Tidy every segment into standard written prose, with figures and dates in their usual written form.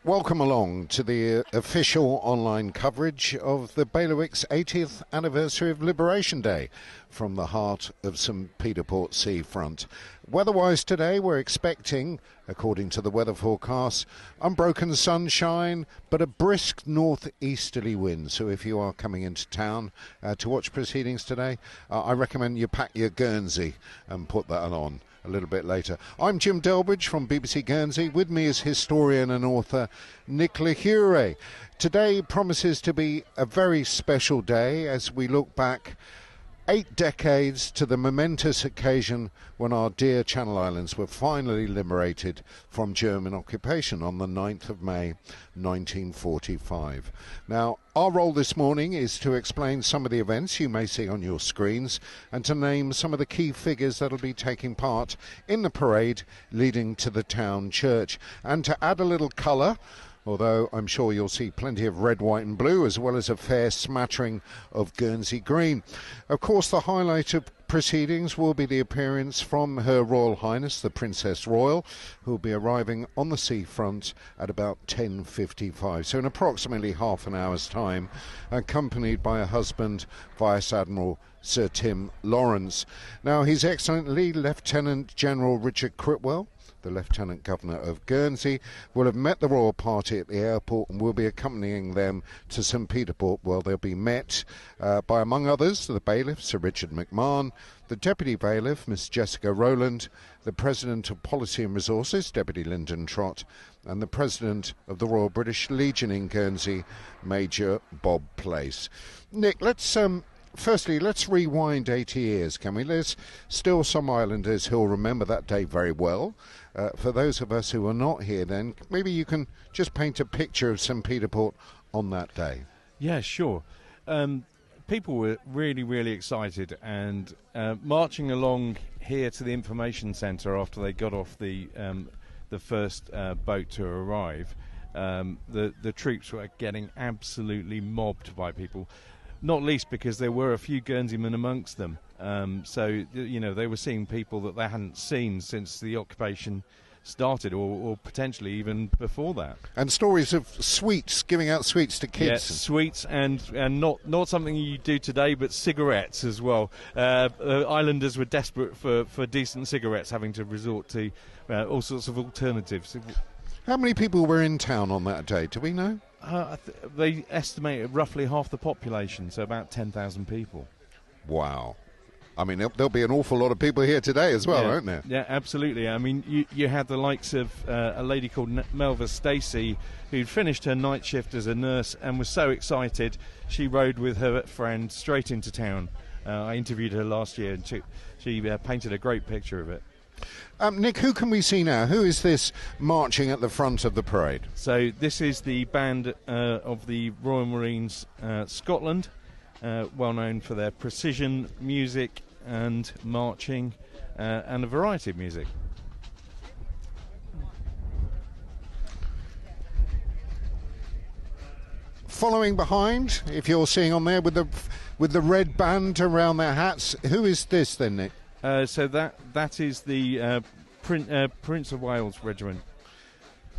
Welcome along to the official online coverage of the Bailiwick's 80th anniversary of Liberation Day from the heart of St Peter Port seafront. Weather-wise today, we're expecting, according to the weather forecast, unbroken sunshine, but a brisk northeasterly wind. So if you are coming into town to watch proceedings today, I recommend you pack your Guernsey and put that on a little bit later. I'm Jim Delbridge from BBC Guernsey. With me is historian and author Nick Lahure. Today promises to be a very special day as we look back 8 decades to the momentous occasion when our dear Channel Islands were finally liberated from German occupation on the 9th of May 1945. Now, our role this morning is to explain some of the events you may see on your screens and to name some of the key figures that will be taking part in the parade leading to the town church. And to add a little colour, although I'm sure you'll see plenty of red, white and blue, as well as a fair smattering of Guernsey green. Of course, the highlight of proceedings will be the appearance from Her Royal Highness, the Princess Royal, who will be arriving on the seafront at about 10:55, so in approximately half an hour's time, accompanied by her husband, Vice Admiral Sir Tim Lawrence. Now, His Excellency Lieutenant General Richard Critwell, the Lieutenant Governor of Guernsey, will have met the royal party at the airport and will be accompanying them to St Peter Port, where they'll be met by, among others, the bailiff, Sir Richard McMahon, the Deputy Bailiff, Miss Jessica Rowland, the President of Policy and Resources, Deputy Lyndon Trott, and the President of the Royal British Legion in Guernsey, Major Bob Place. Nick, Firstly, let's rewind 80 years, can we? There's still some islanders who'll remember that day very well. For those of us who are not here then, maybe you can just paint a picture of St Peter Port on that day. Yeah, sure. People were really, really excited and marching along here to the information centre after they got off the first boat to arrive. The troops were getting absolutely mobbed by people. Not least because there were a few Guernseymen amongst them. So, you know, they were seeing people that they hadn't seen since the occupation started, or potentially even before that. And stories of sweets, giving out sweets to kids. Yes, sweets and not something you do today, but cigarettes as well. Islanders were desperate for decent cigarettes, having to resort to all sorts of alternatives. How many people were in town on that day? Do we know? They estimated roughly half the population, so about 10,000 people. Wow. I mean, there'll be an awful lot of people here today as well, won't there? Yeah, absolutely. I mean, you had the likes of a lady called Melva Stacey, who'd finished her night shift as a nurse and was so excited she rode with her friend straight into town. I interviewed her last year and she painted a great picture of it. Nick, who can we see now? Who is this marching at the front of the parade? So this is the band of the Royal Marines Scotland, well known for their precision music and marching and a variety of music. Following behind, if you're seeing on there with the red band around their hats, who is this then, Nick? So that is the Prince of Wales Regiment.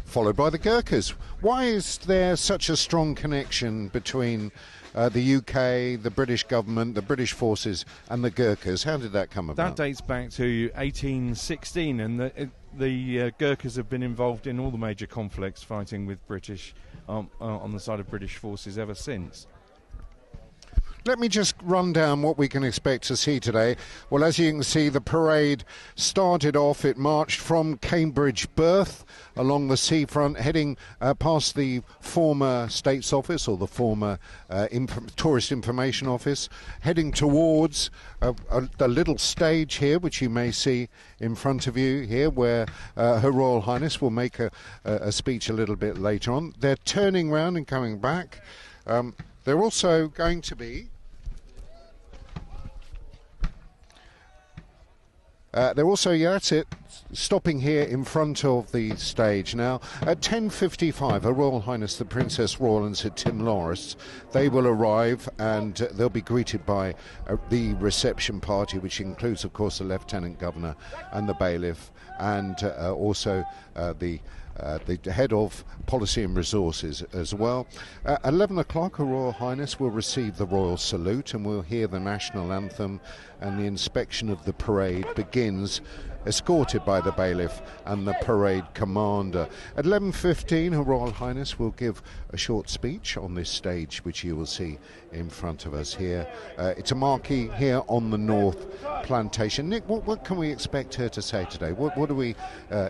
Followed by the Gurkhas. Why is there such a strong connection between the UK, the British government, the British forces and the Gurkhas? How did that come about? That dates back to 1816, and the Gurkhas have been involved in all the major conflicts, fighting with British on the side of British forces ever since. Let me just run down what we can expect to see today. Well, as you can see, the parade started off. It marched from Cambridge Berth along the seafront, heading past the former States Office, or the former Tourist Information Office, heading towards the little stage here, which you may see in front of you here, where Her Royal Highness will make a speech a little bit later on. They're turning round and coming back. They're also going to be... that's it. stopping here in front of the stage now. At 10:55, Her Royal Highness the Princess Royal and Sir Tim Loris, they will arrive, and they'll be greeted by the reception party, which includes, of course, the Lieutenant Governor and the bailiff, and also the head of policy and resources as well. At 11 o'clock, Her Royal Highness will receive the Royal Salute, and we'll hear the national anthem, and the inspection of the parade begins, escorted by the bailiff and the parade commander. At 11:15, Her Royal Highness will give a short speech on this stage, which you will see in front of us here. It's a marquee here on the North Plantation. Nick, what can we expect her to say today? What are we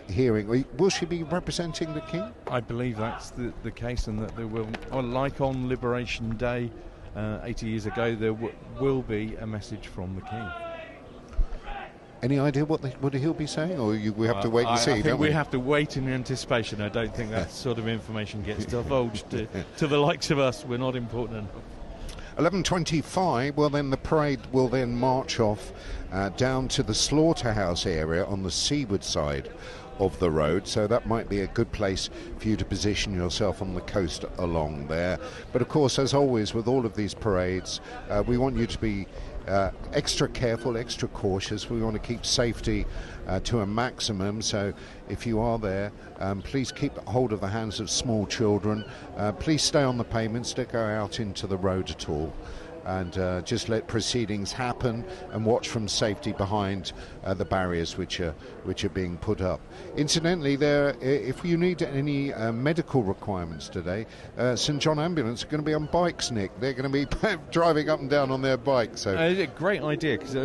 hearing? Will she be representing the King? I believe that's the case, and that there will, like on Liberation Day 80 years ago, there will be a message from the King. Any idea what he'll be saying, or we have to wait and see? I think we have to wait in anticipation. I don't think that sort of information gets divulged to the likes of us. We're not important enough. 11:25. Well, then the parade will then march off down to the slaughterhouse area on the seaward side of the road, so that might be a good place for you to position yourself on the coast along there. But of course, as always with all of these parades, we want you to be extra careful, extra cautious. We want to keep safety to a maximum, so if you are there, please keep hold of the hands of small children. Please stay on the pavements, don't go out into the road at all, and just let proceedings happen, and watch from safety behind the barriers which are being put up. Incidentally, there, if you need any medical requirements today, St John Ambulance are going to be on bikes, Nick. They're going to be driving up and down on their bikes. So it's a great idea, because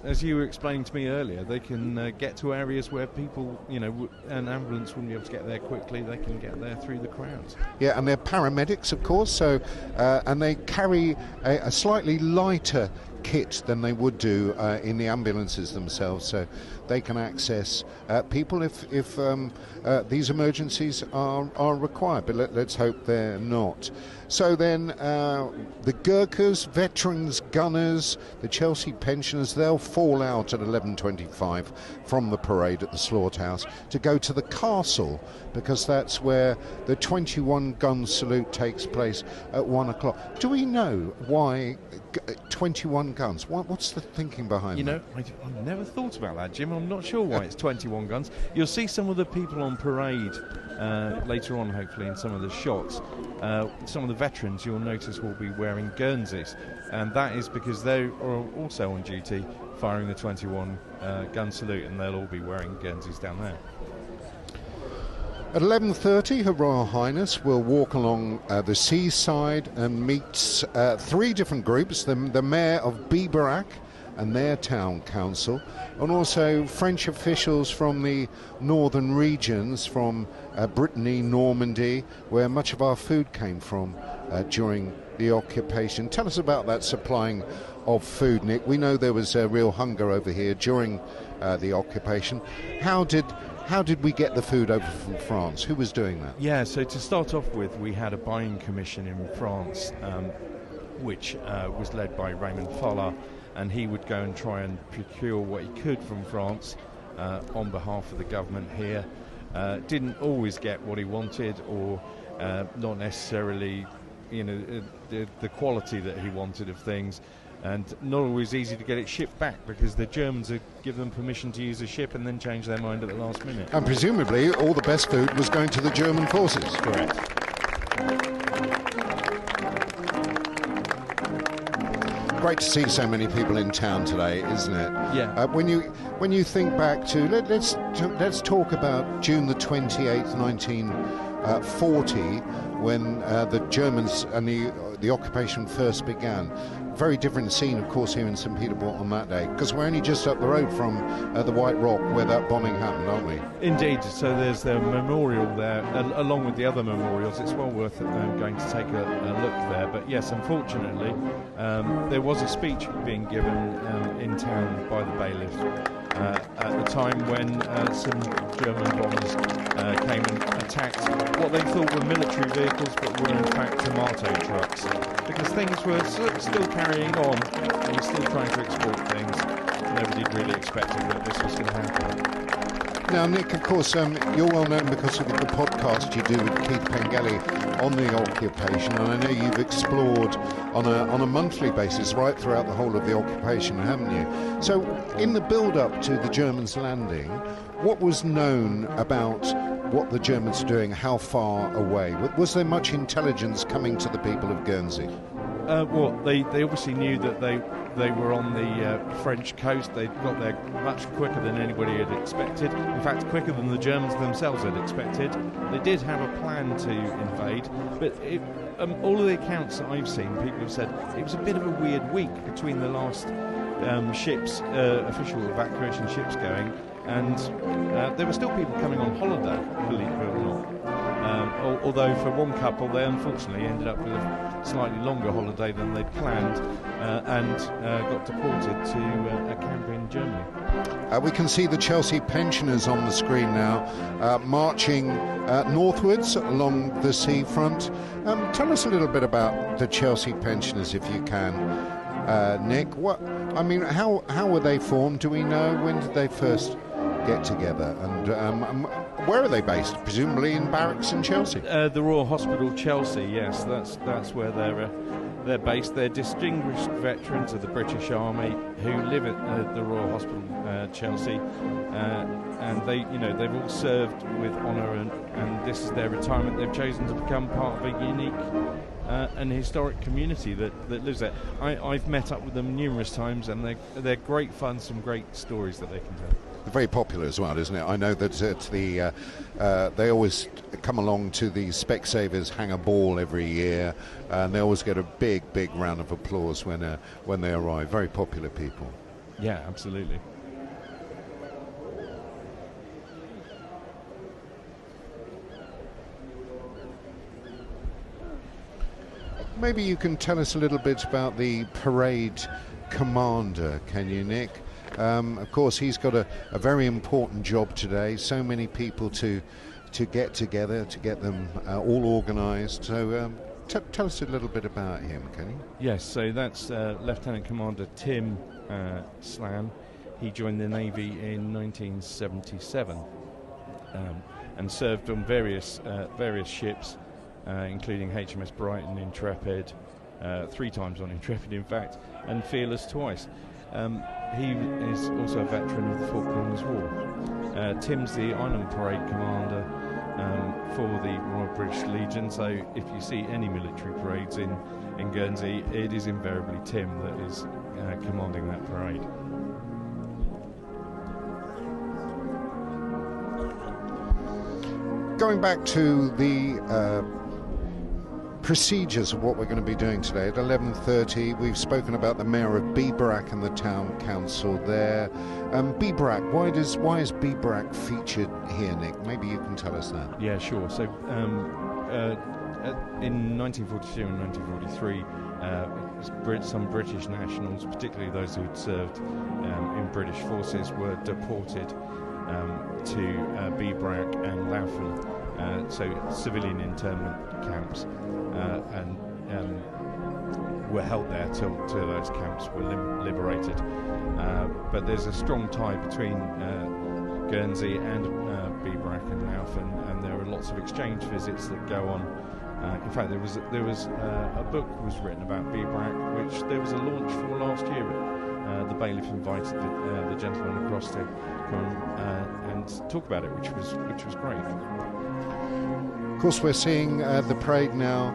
as you were explaining to me earlier, they can get to areas where people, an ambulance wouldn't be able to get there quickly. They can get there through the crowds. Yeah, and they're paramedics, of course. So and they carry a slightly lighter kit than they would do in the ambulances themselves, so they can access people if these emergencies are required, but let's hope they're not. So then the Gurkhas, veterans, gunners, the Chelsea pensioners, they'll fall out at 11:25 from the parade at the slaughterhouse to go to the castle, because that's where the 21 gun salute takes place at 1 o'clock. Do we know why 21 guns? What's the thinking behind that? I've never thought about that, Jim. I'm not sure why it's 21 guns. You'll see some of the people on parade later on, hopefully, in some of the shots. Some of the veterans, you'll notice, will be wearing Guernseys, and that is because they are also on duty firing the 21 gun salute, and they'll all be wearing Guernseys down there. At 11:30, Her Royal Highness will walk along the seaside and meet three different groups: the Mayor of Biberach and their town council, and also French officials from the northern regions, from Brittany, Normandy, where much of our food came from during the occupation. Tell us about that supplying of food, Nick. We know there was a real hunger over here during the occupation. How did we get the food over from France? Who was doing that? Yeah, so to start off with, we had a buying commission in France, which was led by Raymond Follard, and he would go and try and procure what he could from France on behalf of the government here. Didn't always get what he wanted, or not necessarily the quality that he wanted of things, and not always easy to get it shipped back, because the Germans had given them permission to use a ship and then changed their mind at the last minute. And presumably all the best food was going to the German forces. Correct. Great to see so many people in town today, isn't it? Yeah. When you think back to let's talk about June the 28th, 1940, when the Germans and the occupation first began. Very different scene, of course, here in St Peter Port on that day, because we're only just up the road from the White Rock where that bombing happened, aren't we? Indeed. So there's the memorial there, along with the other memorials. It's well worth going to take a look there. But yes, unfortunately, there was a speech being given in town by the bailiff at the time when some German bombers came and attacked what they thought were military vehicles, but were in fact tomato trucks, because things were still carrying on. They were still trying to export things. Nobody really expected that this was going to happen. Now, Nick, of course, you're well known because of the podcast you do with Keith Pengelly on the occupation, and I know you've explored on a monthly basis right throughout the whole of the occupation, haven't you? So, in the build-up to the Germans landing, what was known about what the Germans are doing, how far away? Was there much intelligence coming to the people of Guernsey? Well, they obviously knew that they were on the French coast. They got there much quicker than anybody had expected. In fact, quicker than the Germans themselves had expected. They did have a plan to invade, but all of the accounts that I've seen, people have said it was a bit of a weird week between the last ships, official evacuation ships going, and there were still people coming on holiday, believe it or not. Although for one couple they unfortunately ended up with a slightly longer holiday than they'd planned and got deported to a camp in Germany. We can see the Chelsea pensioners on the screen now, marching northwards along the seafront. Tell us a little bit about the Chelsea pensioners, if you can, Nick. How were they formed? Do we know? When did they first get together, and where are they based? Presumably in barracks in Chelsea. The Royal Hospital Chelsea, yes, that's where they're based. They're distinguished veterans of the British Army who live at the Royal Hospital Chelsea, and they've all served with honour, and this is their retirement. They've chosen to become part of a unique and historic community that lives there. I've met up with them numerous times, and they're great fun. Some great stories that they can tell. Very popular as well, isn't it? I know that they always come along to the Specsavers Hangar Ball every year, and they always get a big round of applause when they arrive. Very popular people. Yeah, absolutely. Maybe you can tell us a little bit about the parade commander, can you, Nick? Of course, he's got a very important job today. So many people to get together, to get them all organised. So tell us a little bit about him, can you? Yes, so that's Lieutenant Commander Tim Slan. He joined the Navy in 1977 and served on various ships, including HMS Brighton, Intrepid, 3 times on Intrepid, in fact, and Fearless twice. He is also a veteran of the Falklands War. Tim's the Island Parade Commander for the Royal British Legion, so if you see any military parades in Guernsey, it is invariably Tim that is commanding that parade. Going back to the procedures of what we're going to be doing today, at 11:30 we've spoken about the Mayor of Biberach and the Town Council there. Biberach, why is Biberach featured here, Nick? Maybe you can tell us that. Yeah, sure. So in 1942 and 1943, some British nationals, particularly those who'd served in British forces, were deported to Biberach and Laufen, so civilian internment camps, and were held there till those camps were liberated. But there's a strong tie between Guernsey and Biberach and Laufen, and there are lots of exchange visits that go on. In fact, there was a book was written about Biberach, which there was a launch for last year. The bailiff invited the gentleman across to come and talk about it, which was great. Of course, we're seeing the parade now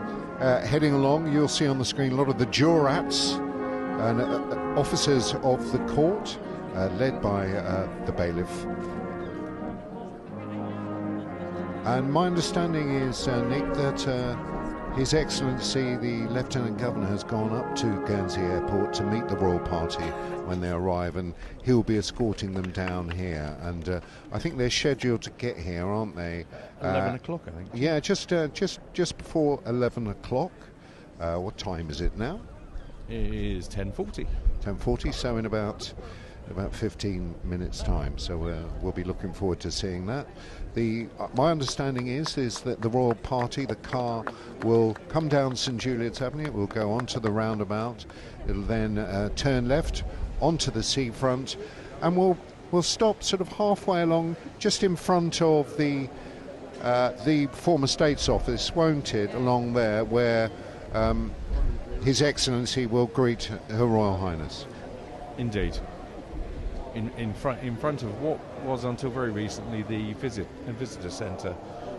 heading along. You'll see on the screen a lot of the jurats and officers of the court, led by the bailiff. And my understanding is, Nick, that His Excellency the Lieutenant Governor has gone up to Guernsey Airport to meet the Royal Party when they arrive, and he'll be escorting them down here. And I think they're scheduled to get here, aren't they? 11 o'clock, I think. Yeah, just before 11 o'clock. What time is it now? It is 10:40. 10:40, so in about 15 minutes' time. So we'll be looking forward to seeing that. My understanding is that the Royal Party, the car, will come down St Juliet's Avenue. It will go onto the roundabout. It'll then turn left onto the seafront, and we'll will stop sort of halfway along, just in front of the former States Office, won't it, along there, where His Excellency will greet Her Royal Highness. Indeed. In front of what was until very recently the visitor centre,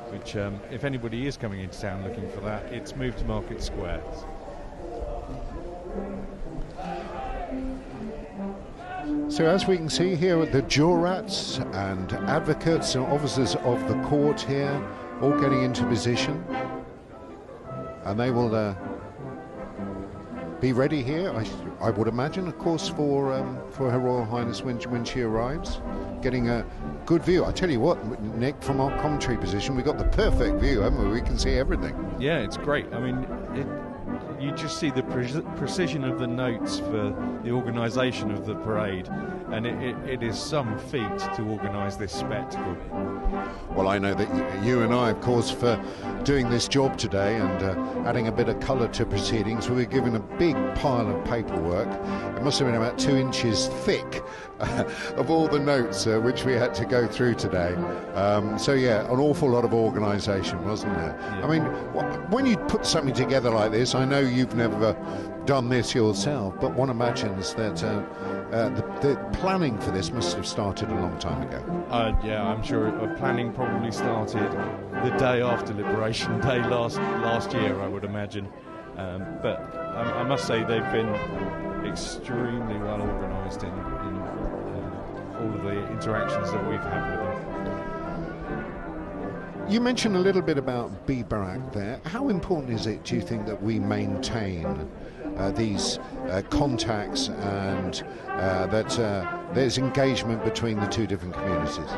which if anybody is coming into town looking for that, it's moved to Market Square. So as we can see here, the jurats and advocates and officers of the court here all getting into position, and they will be ready here, I would imagine, of course, for Her Royal Highness when she arrives, getting a good view. I tell you what, Nick, from our commentary position, we've got the perfect view, haven't we? We can see everything. Yeah, it's great. I mean, you just see the precision of the notes for the organisation of the parade, and it is some feat to organise this spectacle. Well, I know that you and I, of course, for doing this job today and adding a bit of colour to proceedings, we were given a big pile of paperwork. It must have been about 2 inches thick of all the notes which we had to go through today. So yeah, an awful lot of organisation, wasn't there? Yeah. I mean, when you put something together like this, I know you've never done this yourself, but one imagines that the planning for this must have started a long time ago. Yeah, I'm sure planning probably started the day after Liberation Day last year, I would imagine. But I must say they've been extremely well organised in all of the interactions that we've had with them. You mentioned a little bit about BBRAC there. How important is it, do you think, that we maintain these contacts and that there's engagement between the two different communities?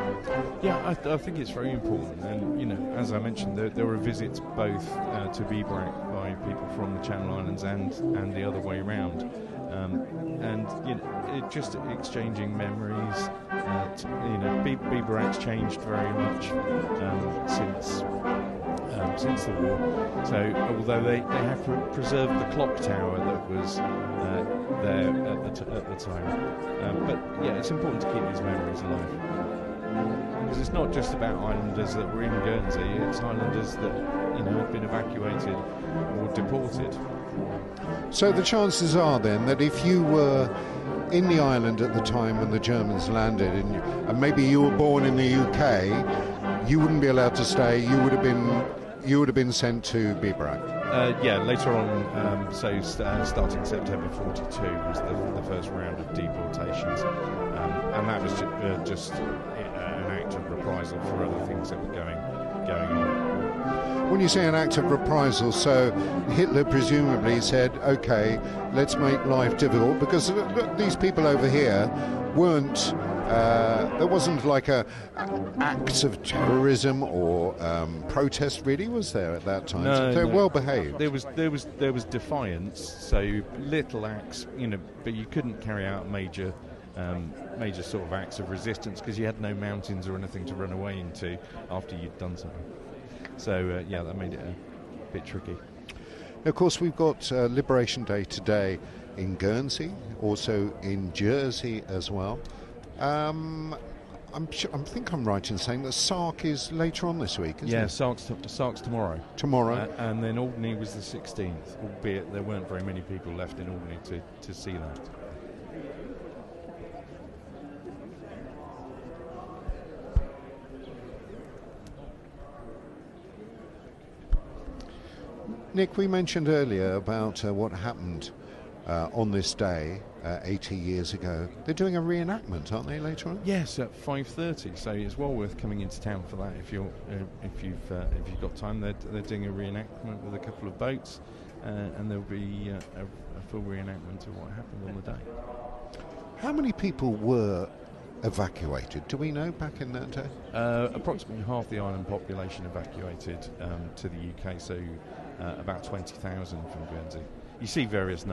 Yeah, I think it's very important, and you know, as I mentioned, there were visits both to BBRAC by people from the Channel Islands and the other way around, and you know, just exchanging memories. BBRAC's changed very much since the war. So although they have preserved the clock tower that was there at the time, but yeah, it's important to keep these memories alive, because it's not just about islanders that were in Guernsey; it's islanders that have been evacuated or deported. So the chances are then that if you were in the island at the time when the Germans landed, and maybe you were born in the UK, you wouldn't be allowed to stay. You would have been sent to BBRAC. Yeah, later on. Starting September '42 was the first round of deportations, and that was just an act of reprisal for other things that were going on. When you say an act of reprisal, so Hitler presumably said, okay, let's make life difficult, because these people over here weren't, there wasn't like acts of terrorism or protest, really, was there at that time? No, they were well behaved. There was defiance, so little acts, but you couldn't carry out major sort of acts of resistance because you had no mountains or anything to run away into after you'd done something. So, yeah, that made it a bit tricky. Of course, we've got Liberation Day today in Guernsey, also in Jersey as well. I think I'm right in saying that Sark is later on this week, isn't it? Yeah, Sark's tomorrow. Tomorrow. And then Alderney was the 16th, albeit there weren't very many people left in Alderney to see that. Nick, we mentioned earlier about what happened on this day 80 years ago. They're doing a reenactment, aren't they, later on? Yes, at 5:30. So it's well worth coming into town for that if you've got time. They're doing a reenactment with a couple of boats, and there'll be a full reenactment of what happened on the day. How many people were evacuated? Do we know back in that day? Approximately half the island population evacuated to the UK. So. About 20,000 from Guernsey. You see various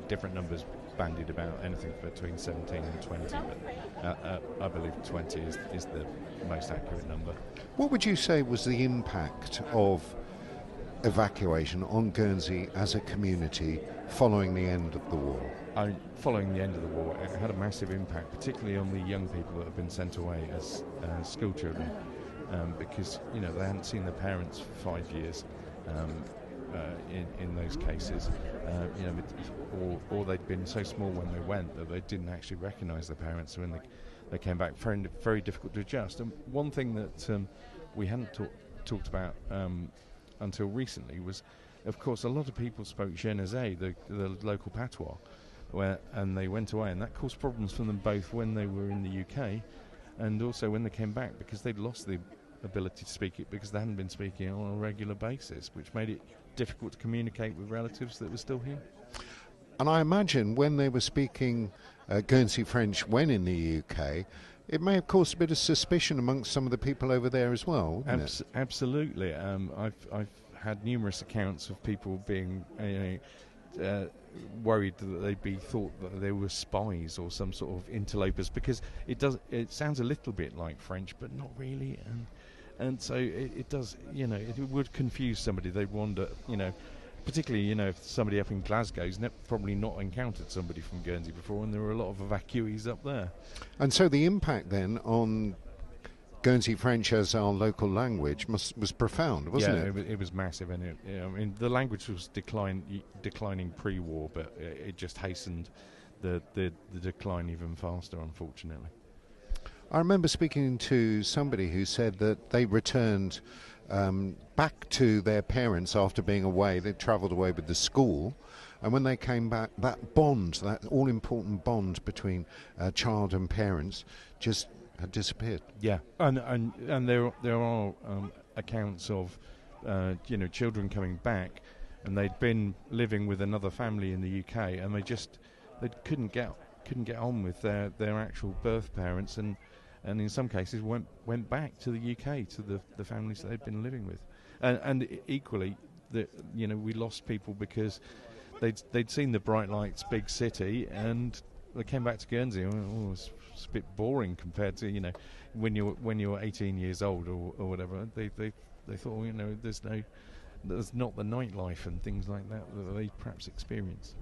different numbers bandied about, anything between 17 and 20, but I believe 20 is the most accurate number. What would you say was the impact of evacuation on Guernsey as a community following the end of the war? Following the end of the war, it had a massive impact, particularly on the young people that have been sent away as school children, because they hadn't seen their parents for 5 years. In those cases, or they'd been so small when they went that they didn't actually recognise their parents. So when they came back, very, very difficult to adjust. And one thing that we hadn't talked about until recently was, of course, a lot of people spoke Guernesey, the local patois, and they went away, and that caused problems for them both when they were in the UK and also when they came back, because they'd lost the ability to speak it because they hadn't been speaking it on a regular basis, which made it difficult to communicate with relatives that were still here. And I imagine when they were speaking Guernsey French when in the UK, it may have caused a bit of suspicion amongst some of the people over there as well, wouldn't it? Absolutely. I've had numerous accounts of people being worried that they'd be thought that they were spies or some sort of interlopers, because it sounds a little bit like French, but not really. And so it does, it would confuse somebody. They'd wonder, particularly, if somebody up in Glasgow's probably not encountered somebody from Guernsey before, and there were a lot of evacuees up there. And so the impact then on Guernsey French as our local language was profound, wasn't it? Yeah, it was massive, and the language was declining pre-war, but it just hastened the decline even faster, unfortunately. I remember speaking to somebody who said that they returned back to their parents after being away. They travelled away with the school, and when they came back, that bond, that all-important bond between child and parents, just had disappeared. Yeah, and there are accounts of children coming back, and they'd been living with another family in the UK, and they couldn't get on with their actual birth parents, and in some cases went back to the UK to the families that they'd been living with, and equally, we lost people because they'd seen the bright lights, big city, and they came back to Guernsey. It's a bit boring compared to when you're 18 years old or whatever. They thought there's not the nightlife and things like that they perhaps experience.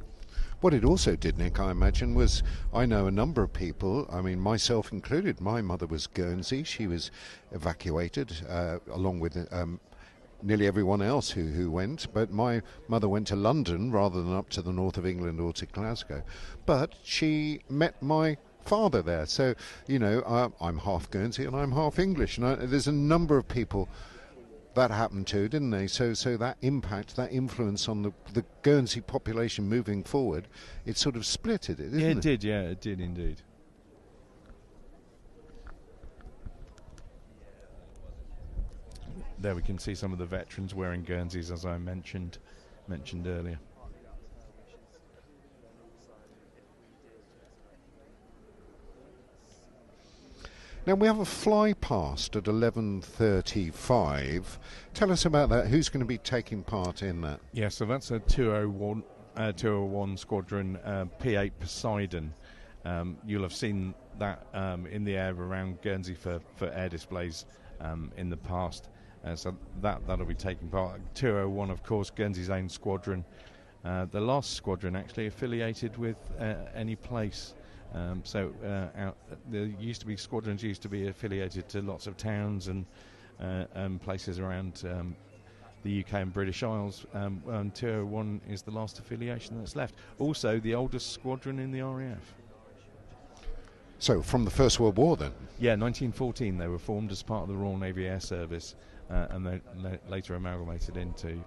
What it also did, Nick, I imagine, was I know a number of people, I mean, myself included. My mother was Guernsey. She was evacuated along with nearly everyone else who went. But my mother went to London rather than up to the north of England or to Glasgow. But she met my father there. So, I'm half Guernsey and I'm half English. And there's a number of people that happened to, didn't they? So that impact, that influence on the Guernsey population moving forward, it sort of split it, didn't it? Yeah, it did. Yeah, it did indeed. There we can see some of the veterans wearing Guernseys, as I mentioned earlier. Now, we have a fly past at 11:35. Tell us about that. Who's going to be taking part in that? Yeah, so that's a 201 Squadron P8 Poseidon. You'll have seen that in the air around Guernsey for air displays in the past. So that'll be taking part. 201, of course, Guernsey's own squadron. The last squadron actually affiliated with any place. Squadrons used to be affiliated to lots of towns and places around the UK and British Isles. 201 is the last affiliation that's left. Also, the oldest squadron in the RAF. So, from the First World War, then? Yeah, 1914 they were formed as part of the Royal Navy Air Service, and they later amalgamated into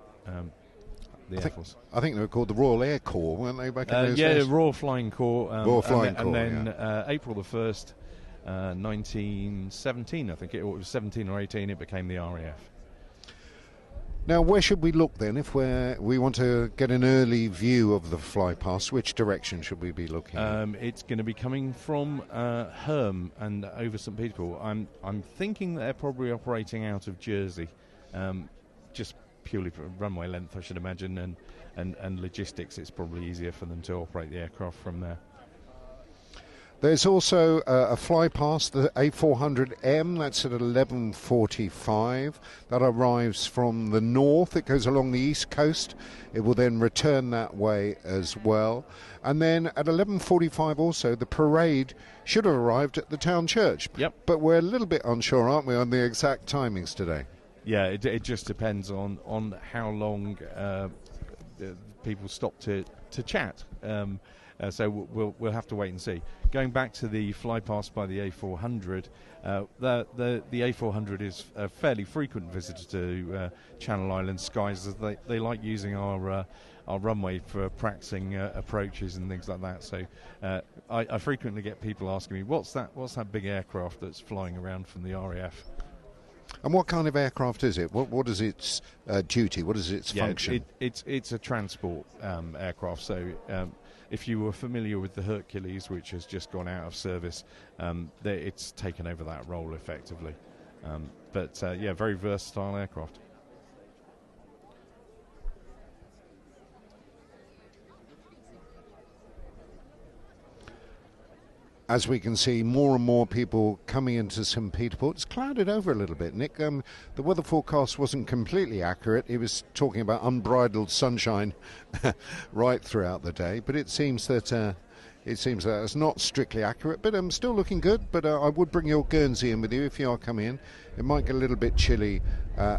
the Air Force. I think they were called the Royal Air Corps, weren't they, back in those days? Yeah, Royal Flying Corps. Royal Flying Corps, and then April the 1st, 1917, I think it was 17 or 18, it became the RAF. Now, where should we look then if we want to get an early view of the fly past? Which direction should we be looking at? It's going to be coming from Herm and over St. Peterborough. I'm thinking that they're probably operating out of Jersey, just purely for runway length, I should imagine, and logistics. It's probably easier for them to operate the aircraft from there. There's also a fly past the A400M, that's at 11:45. That arrives from the north. It goes along the east coast. It will then return that way as well. And then at 11:45 also, the parade should have arrived at the town church. Yep. But we're a little bit unsure, aren't we, on the exact timings today? Yeah, it just depends on how long people stop to chat. So we'll have to wait and see. Going back to the fly past by the A400, the A400 is a fairly frequent visitor to Channel Islands skies, as they like using our runway for practicing approaches and things like that. So I frequently get people asking me, what's that big aircraft that's flying around from the RAF? And what kind of aircraft is it? What is its duty? What is its function? It's a transport aircraft. So if you were familiar with the Hercules, which has just gone out of service, it's taken over that role effectively. But very versatile aircraft. As we can see, more and more people coming into St. Peter Port. It's clouded over a little bit, Nick. The weather forecast wasn't completely accurate. He was talking about unbridled sunshine right throughout the day, but it seems that it's not strictly accurate, but still looking good. But I would bring your Guernsey in with you if you are coming in. It might get a little bit chilly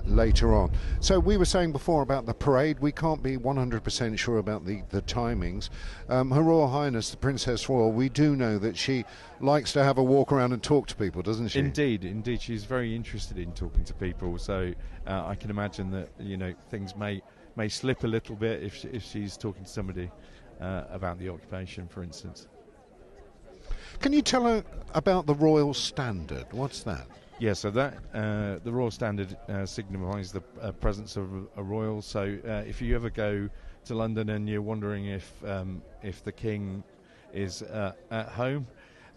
later on. So we were saying before about the parade. We can't be 100% sure about the timings. Her Royal Highness, the Princess Royal, we do know that she likes to have a walk around and talk to people, doesn't she? Indeed. She's very interested in talking to people. So I can imagine that things may slip a little bit if she's talking to somebody about the occupation, for instance. Can you tell her about the Royal Standard? What's that? Yeah, so that the Royal Standard signifies the presence of a royal. So if you ever go to London and you're wondering if the King is at home,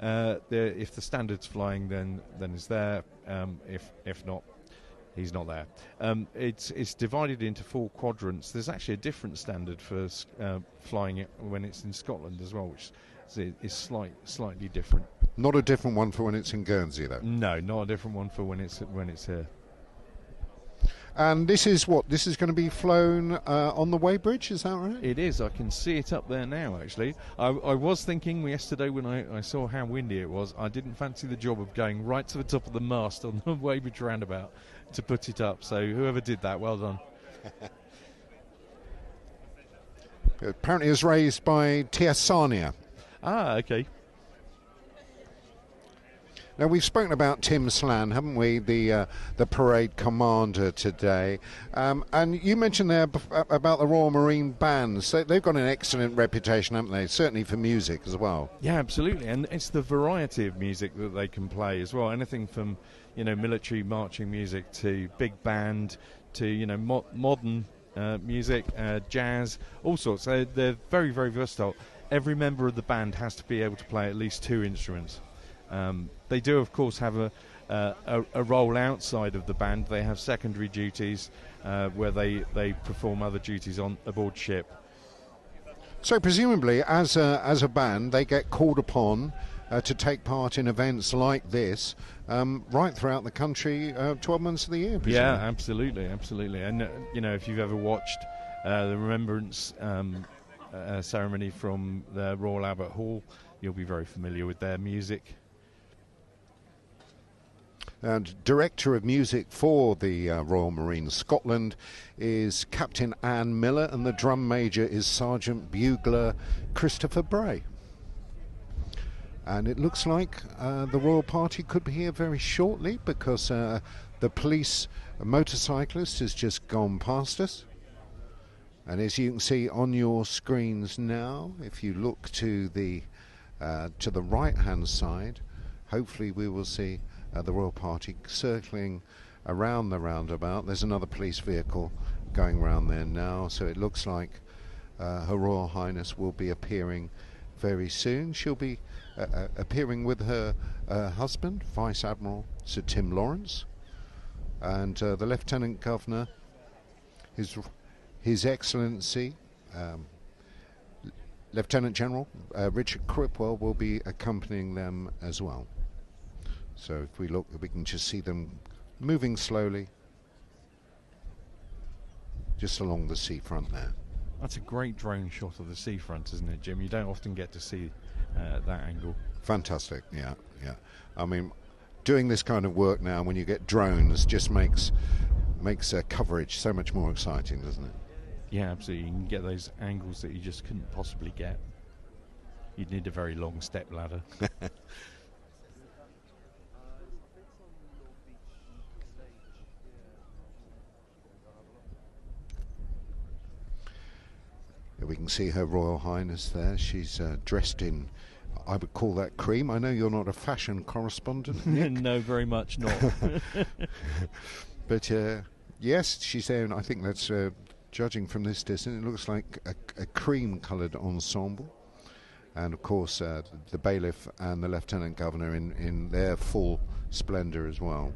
if the Standard's flying, then it's there. If not, he's not there. It's divided into 4 quadrants. There's actually a different standard for flying it when it's in Scotland as well, which is slightly different. Not a different one for when it's in Guernsey, though. No, not a different one for when it's here. And this is going to be flown on the Weybridge, is that right? It is. I can see it up there now, actually. I was thinking yesterday when I saw how windy it was, I didn't fancy the job of going right to the top of the mast on the Weybridge roundabout to put it up. So whoever did that, well done. Apparently it was raised by Tiasania. Ah, okay. Now, we've spoken about Tim Slan, haven't we, the parade commander today. And you mentioned there about the Royal Marine Bands. They've got an excellent reputation, haven't they? Certainly for music as well. Yeah, absolutely. And it's the variety of music that they can play as well. Anything from, military marching music to big band to, modern music, jazz, all sorts. They're very, very versatile. Every member of the band has to be able to play at least 2 instruments. They do, of course, have a role outside of the band. They have secondary duties where they perform other duties on aboard ship. So presumably, as a band, they get called upon to take part in events like this right throughout the country 12 months of the year, presumably. Yeah, absolutely. And, if you've ever watched the Remembrance ceremony from the Royal Albert Hall, you'll be very familiar with their music. And Director of Music for the Royal Marines Scotland is Captain Anne Miller, and the drum major is Sergeant Bugler Christopher Bray. And it looks like the Royal Party could be here very shortly, because the police motorcyclist has just gone past us. And as you can see on your screens now, if you look to the right-hand side, hopefully we will see the Royal Party circling around the roundabout. There's another police vehicle going around there now, so it looks like Her Royal Highness will be appearing very soon. She'll be appearing with her husband, Vice Admiral Sir Tim Lawrence, and the Lieutenant Governor, His Excellency Lieutenant General Richard Cripwell will be accompanying them as well. So if we look, we can just see them moving slowly just along the seafront there. That's a great drone shot of the seafront, isn't it, Jim? You don't often get to see that angle. Fantastic, yeah. I mean, doing this kind of work now, when you get drones, just makes coverage so much more exciting, doesn't it? Yeah, absolutely. You can get those angles that you just couldn't possibly get. You'd need a very long step ladder. We can see Her Royal Highness there. She's dressed in, I would call that cream. I know you're not a fashion correspondent, Nick. No, very much not. But yes, she's there, and I think that's, judging from this distance, it looks like a cream-coloured ensemble. And of course, the bailiff and the Lieutenant Governor in their full splendour as well.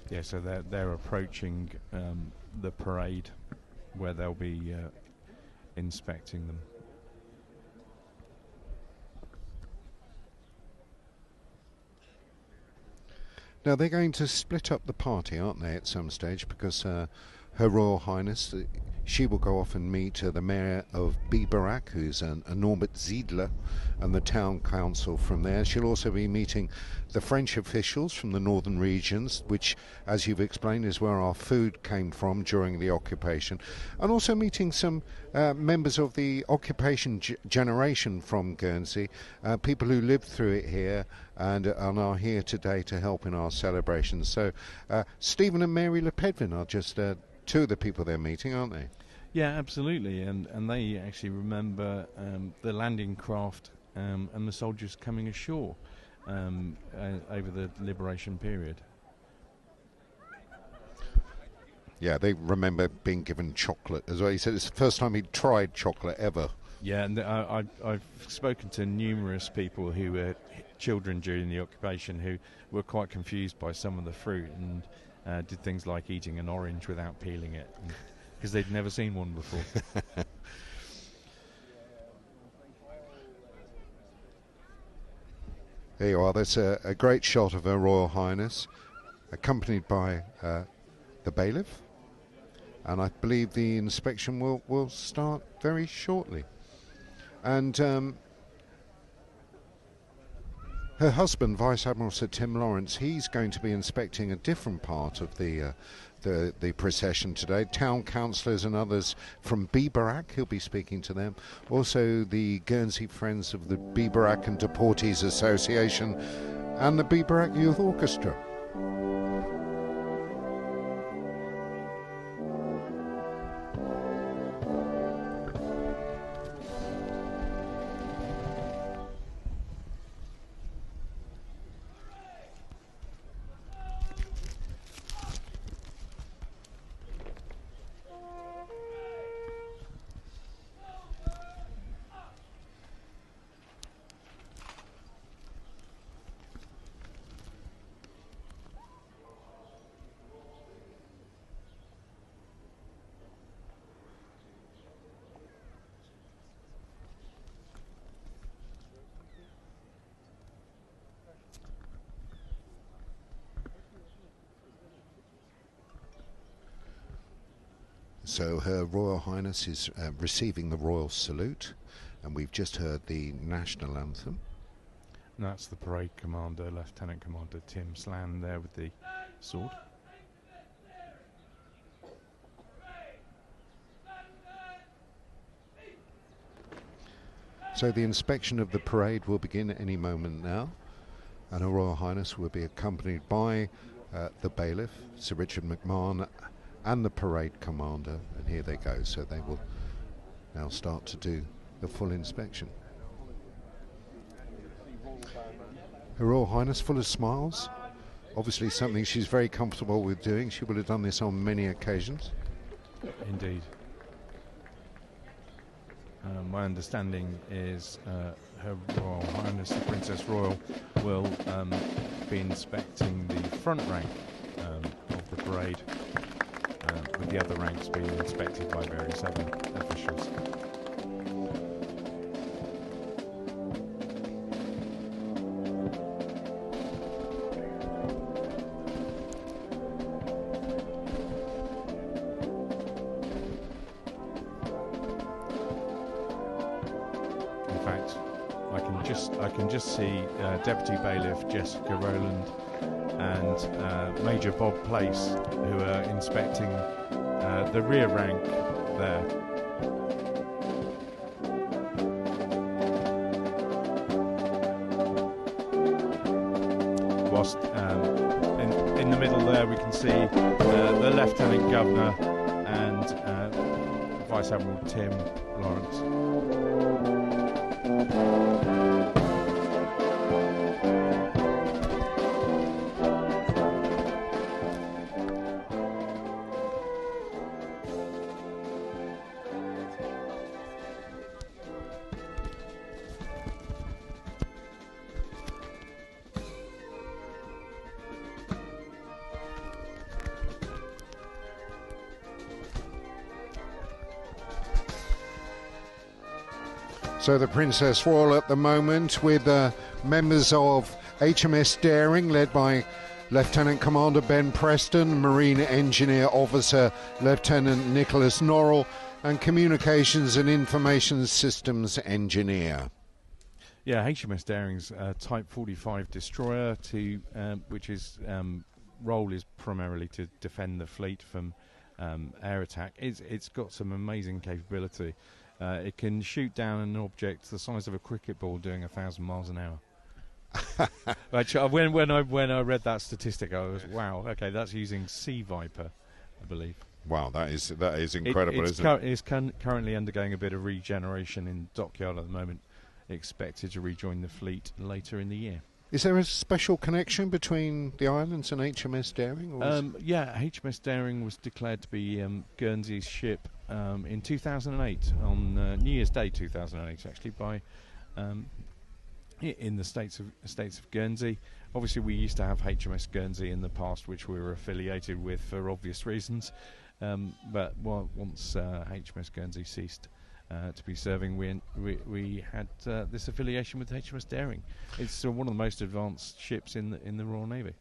Yeah, so they're approaching the parade where they'll be inspecting them. Now they're going to split up the party, aren't they, at some stage, because Her Royal Highness, she will go off and meet the Mayor of Biberach, who's a Norbert Ziedler, and the town council from there. She'll also be meeting the French officials from the northern regions, which, as you've explained, is where our food came from during the occupation, and also meeting some members of the occupation generation from Guernsey, people who lived through it here and are here today to help in our celebrations. So Stephen and Mary Lepedvin are just two of the people they're meeting, aren't they? Yeah, absolutely, and they actually remember the landing craft and the soldiers coming ashore over the liberation period. Yeah, they remember being given chocolate as well. He said it's the first time he'd tried chocolate ever. Yeah, and I've spoken to numerous people who were children during the occupation who were quite confused by some of the fruit and did things like eating an orange without peeling it, because they'd never seen one before. There you are. That's a great shot of Her Royal Highness, accompanied by the bailiff. And I believe the inspection will start very shortly. And her husband, Vice Admiral Sir Tim Lawrence, he's going to be inspecting a different part of the procession today. Town councillors and others from Biberach, he'll be speaking to them. Also the Guernsey Friends of the Biberach and Deportees Association and the Biberach Youth Orchestra. So Her Royal Highness is receiving the Royal Salute, and we've just heard the national anthem. And that's the parade commander, Lieutenant Commander Tim Slan, there with the sword. So the inspection of the parade will begin any moment now, and Her Royal Highness will be accompanied by the bailiff, Sir Richard McMahon, and the parade commander, and here they go. So they will now start to do the full inspection. Her Royal Highness full of smiles, obviously something she's very comfortable with doing. She would have done this on many occasions. Indeed. my understanding is Her Royal Highness the Princess Royal will be inspecting the front rank of the parade, with the other ranks being inspected by various other officials. I can just see Deputy Bailiff Jessica Rowland and Major Bob Place, who are inspecting the rear rank there. Whilst in the middle there we can see the Lieutenant Governor and Vice Admiral Tim Lawrence. So the Princess Royal at the moment with members of HMS Daring, led by Lieutenant Commander Ben Preston, Marine Engineer Officer Lieutenant Nicholas Norrell, and Communications and Information Systems Engineer. Yeah, HMS Daring's Type 45 destroyer, which is role is primarily to defend the fleet from air attack. It's got some amazing capability. It can shoot down an object the size of a cricket ball doing 1,000 miles an hour. when I read that statistic, I was, wow, okay, that's using Sea Viper, I believe. Wow, that is incredible, isn't it? It's currently undergoing a bit of regeneration in dockyard at the moment. Expected to rejoin the fleet later in the year. Is there a special connection between the islands and HMS Daring? Yeah, HMS Daring was declared to be Guernsey's ship in 2008, on New Year's Day 2008, actually, by in the states of Guernsey. Obviously, we used to have HMS Guernsey in the past, which we were affiliated with for obvious reasons. But once HMS Guernsey ceased to be serving, we had this affiliation with HMS Daring. It's one of the most advanced ships in the Royal Navy.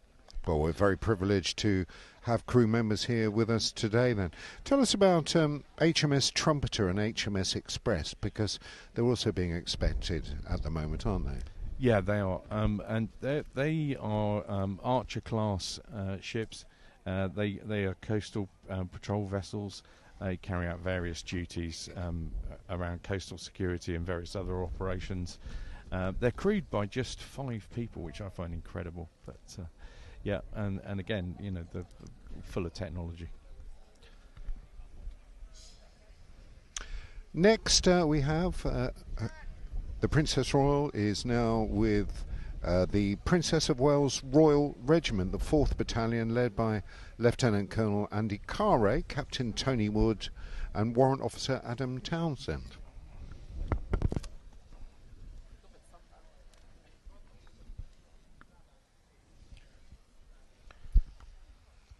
Well, we're very privileged to have crew members here with us today then. Tell us about HMS Trumpeter and HMS Express, because they're also being expected at the moment, aren't they? Yeah, they are. And they are Archer-class ships. They are coastal patrol vessels. They carry out various duties around coastal security and various other operations. They're crewed by just 5 people, which I find incredible. But yeah, and again, you know, they're full of technology. Next, we have the Princess Royal is now with the Princess of Wales Royal Regiment, the 4th Battalion, led by Lieutenant Colonel Andy Carre, Captain Tony Wood, and Warrant Officer Adam Townsend.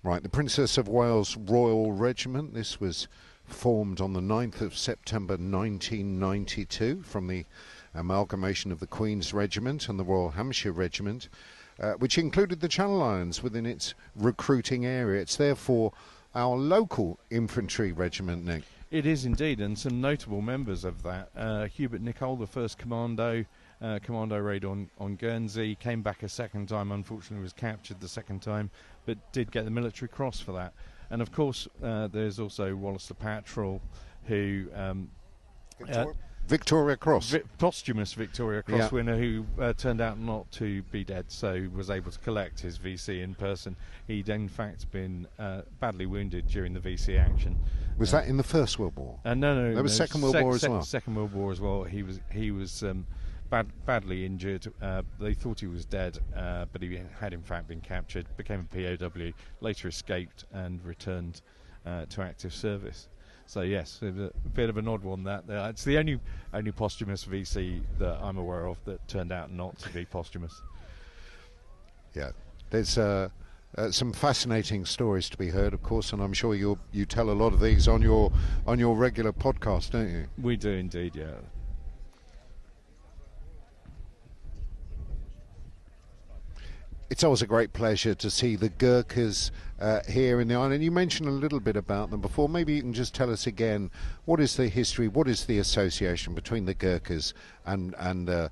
Right, the Princess of Wales Royal Regiment, this was formed on the 9th of September 1992 from the amalgamation of the Queen's Regiment and the Royal Hampshire Regiment, which included the Channel Islands within its recruiting area. It's therefore our local infantry regiment, Nick. It is indeed, and some notable members of that. Hubert Nicol, the 1st Commando raid on Guernsey, came back a second time, unfortunately was captured the second time, but did get the Military Cross for that. And of course, there's also Wallace the Patrol, who... Victoria Cross. Posthumous Victoria Cross winner, who turned out not to be dead, so was able to collect his VC in person. He'd in fact been badly wounded during the VC action. Was that in the First World War? No. There was Second World War as well. Second World War as well. He was badly injured. They thought he was dead, but he had in fact been captured, became a POW, later escaped and returned to active service. So yes, a bit of an odd one. That it's the only posthumous VC that I'm aware of that turned out not to be posthumous. Yeah, there's some fascinating stories to be heard, of course, and I'm sure you tell a lot of these on your regular podcast, don't you? We do indeed, yeah. It's always a great pleasure to see the Gurkhas here in the island. You mentioned a little bit about them before. Maybe you can just tell us again, what is the history, what is the association between the Gurkhas and the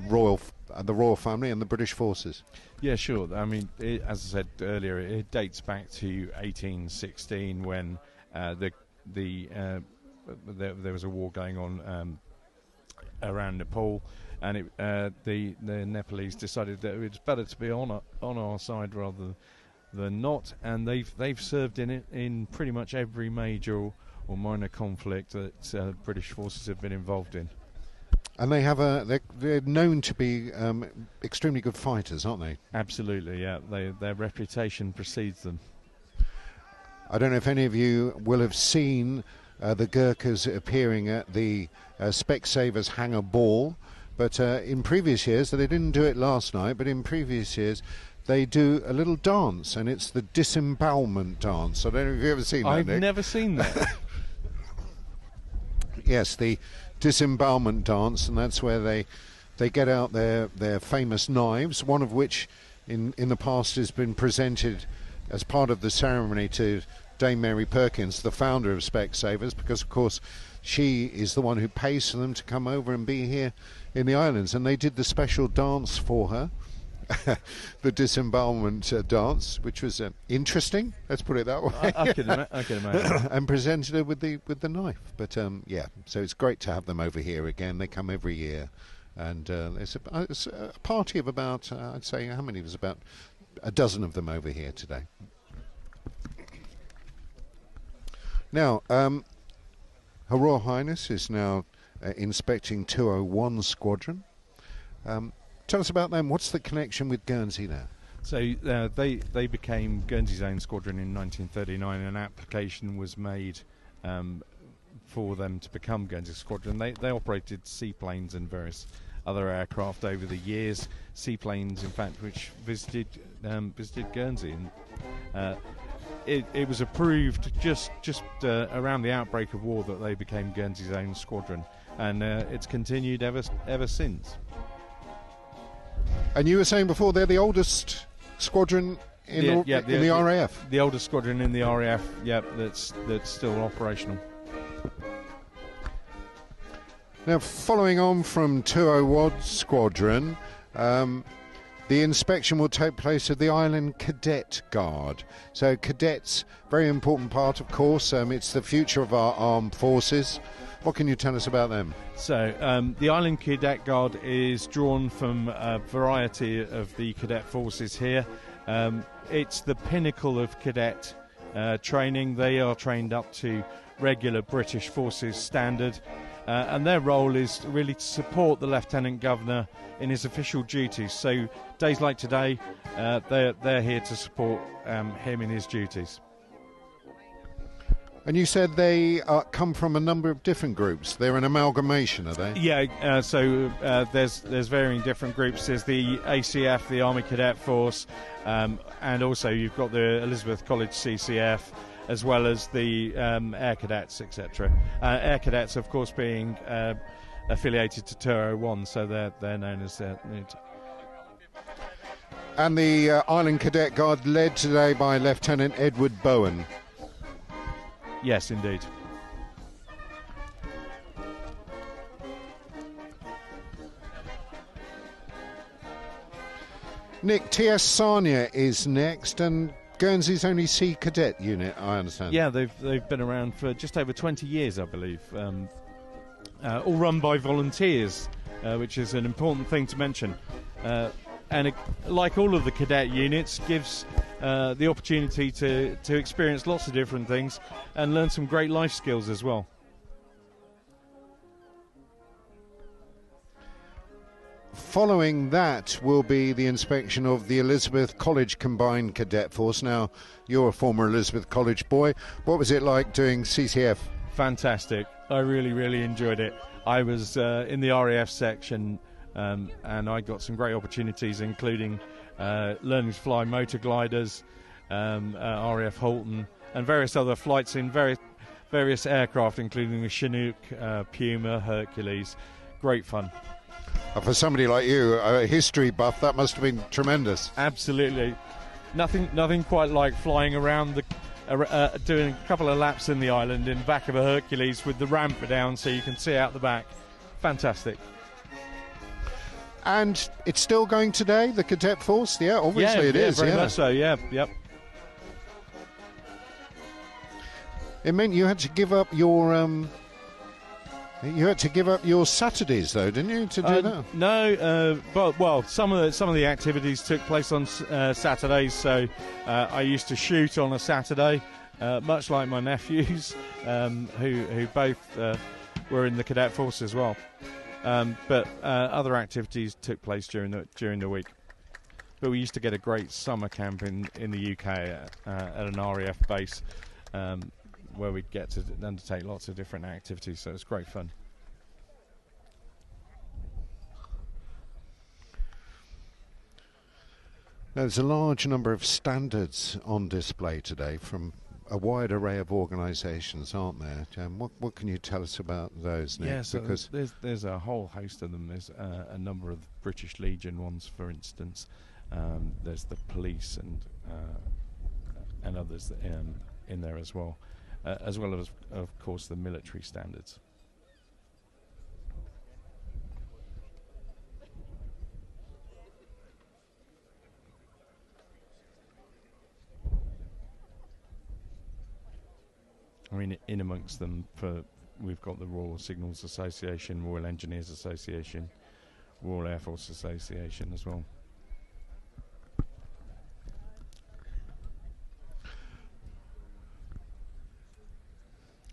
royal family and the British forces? Yeah, sure. I mean, as I said earlier, it dates back to 1816 when there was a war going on around Nepal. And the Nepalese decided that it was better to be on our side rather than not, and they've served in pretty much every major or minor conflict that British forces have been involved in. And they have they're known to be extremely good fighters, aren't they? Absolutely, yeah. Their reputation precedes them. I don't know if any of you will have seen the Gurkhas appearing at the Specsavers Hangar Ball. But in previous years, they didn't do it last night, but in previous years, they do a little dance, and it's the disembowelment dance. I don't know if you've ever seen that, I've Nick. never seen that. Yes, the disembowelment dance, and that's where they get out their famous knives, one of which in the past has been presented as part of the ceremony to Dame Mary Perkins, the founder of Specsavers, because, of course, she is the one who pays for them to come over and be here in the islands, and they did the special dance for her, the disembowelment dance, which was interesting. Let's put it that way. I can imagine. And presented her with the knife. But yeah, so it's great to have them over here again. They come every year, and it's a party of about I'd say how many? There's about a dozen of them over here today. Now, Her Royal Highness is now inspecting 201 Squadron. Tell us about them. What's the connection with Guernsey now? So they became Guernsey's own squadron in 1939. An application was made for them to become Guernsey Squadron. They operated seaplanes and various other aircraft over the years. Seaplanes, in fact, which visited Guernsey. And it was approved just around the outbreak of war that they became Guernsey's own squadron, and it's continued ever since. And you were saying before they're the oldest squadron in the RAF. The oldest squadron in the RAF, that's still operational. Now, following on from 201 Squadron, the inspection will take place at the Island Cadet Guard. So cadets, very important part, of course. It's the future of our armed forces. What can you tell us about them? So the Island Cadet Guard is drawn from a variety of the cadet forces here. It's the pinnacle of cadet training. They are trained up to regular British Forces standard. And their role is really to support the Lieutenant Governor in his official duties. So days like today, they're here to support him in his duties. And you said they come from a number of different groups. They're an amalgamation, are they? Yeah, so there's varying different groups. There's the ACF, the Army Cadet Force, and also you've got the Elizabeth College CCF, as well as the Air Cadets, etc. Air Cadets, of course, being affiliated to 201, so they're known as... And the Island Cadet Guard led today by Lieutenant Edward Bowen. Yes, indeed. Nick, TS Sanya is next, and Guernsey's only Sea Cadet unit, I understand. Yeah, they've been around for just over 20 years, I believe. All run by volunteers, which is an important thing to mention. And like all of the cadet units, gives the opportunity to experience lots of different things and learn some great life skills as well. Following that will be the inspection of the Elizabeth College Combined Cadet Force. Now, you're a former Elizabeth College boy. What was it like doing CCF? Fantastic. I really, really enjoyed it. I was in the RAF section, and I got some great opportunities, including learning to fly motor gliders, RAF Halton, and various other flights in various aircraft, including the Chinook, Puma, Hercules. Great fun. For somebody like you, a history buff, that must have been tremendous. Absolutely. Nothing quite like flying around doing a couple of laps in the island in the back of a Hercules with the ramp down so you can see out the back. Fantastic. And it's still going today, the Cadet Force? Yeah, obviously it is. Very much so, yeah. Yep. It meant you had to give up your Saturdays, though, didn't you, to do that? No, but some of the activities took place on Saturdays. So I used to shoot on a Saturday, much like my nephews, who both were in the Cadet Force as well. But other activities took place during the week. But we used to get a great summer camp in the UK at an RAF base. Where we'd get to undertake lots of different activities, so it's great fun. There's a large number of standards on display today from a wide array of organisations, aren't there? What can you tell us about those, Nick? Yeah, so because there's a whole host of them. There's a number of British Legion ones, for instance. There's the police and others in there as well. As well as, of course, the military standards. I mean, in amongst them, we've got the Royal Signals Association, Royal Engineers Association, Royal Air Force Association as well.